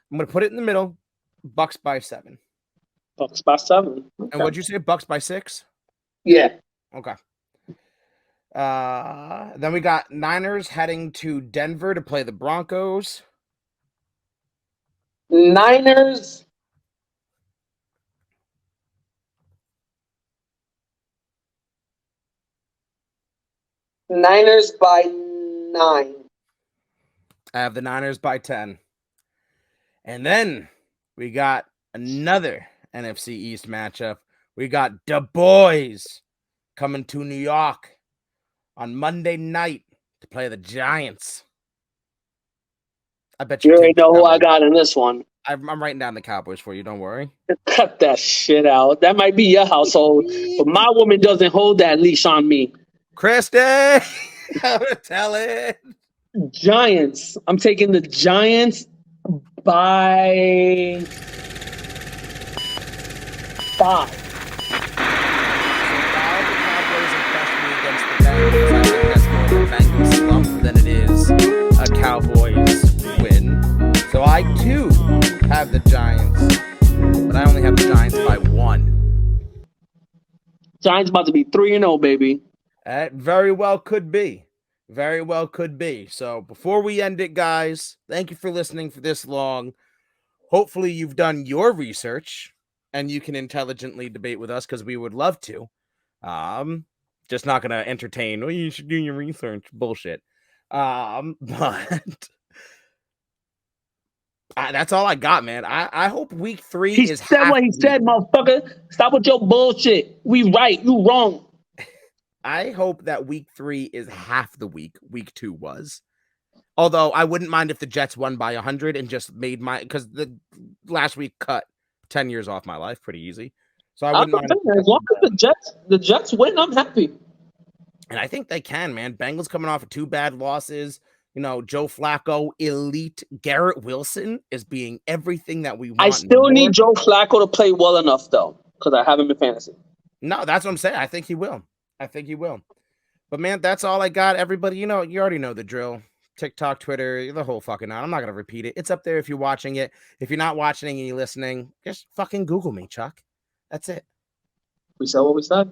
going to put it in the middle. Bucks by 7. Bucks by 7. Okay. And what'd you say? Bucks by 6? Yeah. Okay. Then we got Niners heading to Denver to play the Broncos. Niners by 9. I have the Niners by 10. And then we got another NFC East matchup. We got the boys coming to New York on Monday night to play the Giants. I bet You you already take the know who I Cowboys. got in this one. I'm writing down the Cowboys for you. Don't worry. Cut that shit out. That might be your household, but my woman doesn't hold that leash on me. Christy, tell it. Giants. I'm taking the Giants by 5. While the Cowboys impressed me against the Bengals, I think that's more of a Bengals slump than it is a Cowboys win. So I too have the Giants, but I only have the Giants by 1. Giants about to be 3-0, baby. That very well could be. Very well could be. So before we end it, guys, thank you for listening for this long. Hopefully you've done your research and you can intelligently debate with us because we would love to. Just not going to entertain, you should do your research bullshit. But that's all I got, man. I hope week 3 He is said what he said, motherfucker. Stop with your bullshit. We right, you wrong. I hope that week 3 is half the week 2 was. Although I wouldn't mind if the Jets won by 100 and just made because the last week cut 10 years off my life pretty easy. So I wouldn't mind. As long as the Jets win, I'm happy. And I think they can, man. Bengals coming off of 2 bad losses. You know, Joe Flacco, elite. Garrett Wilson is being everything that we want. I still need Joe Flacco to play well enough, though, because I have him in fantasy. No, that's what I'm saying. I think he will. But, man, that's all I got. Everybody, you already know the drill. TikTok, Twitter, the whole fucking night. I'm not going to repeat it. It's up there if you're watching it. If you're not watching and you're listening, just fucking Google me, Chuck. That's it. We said what we said.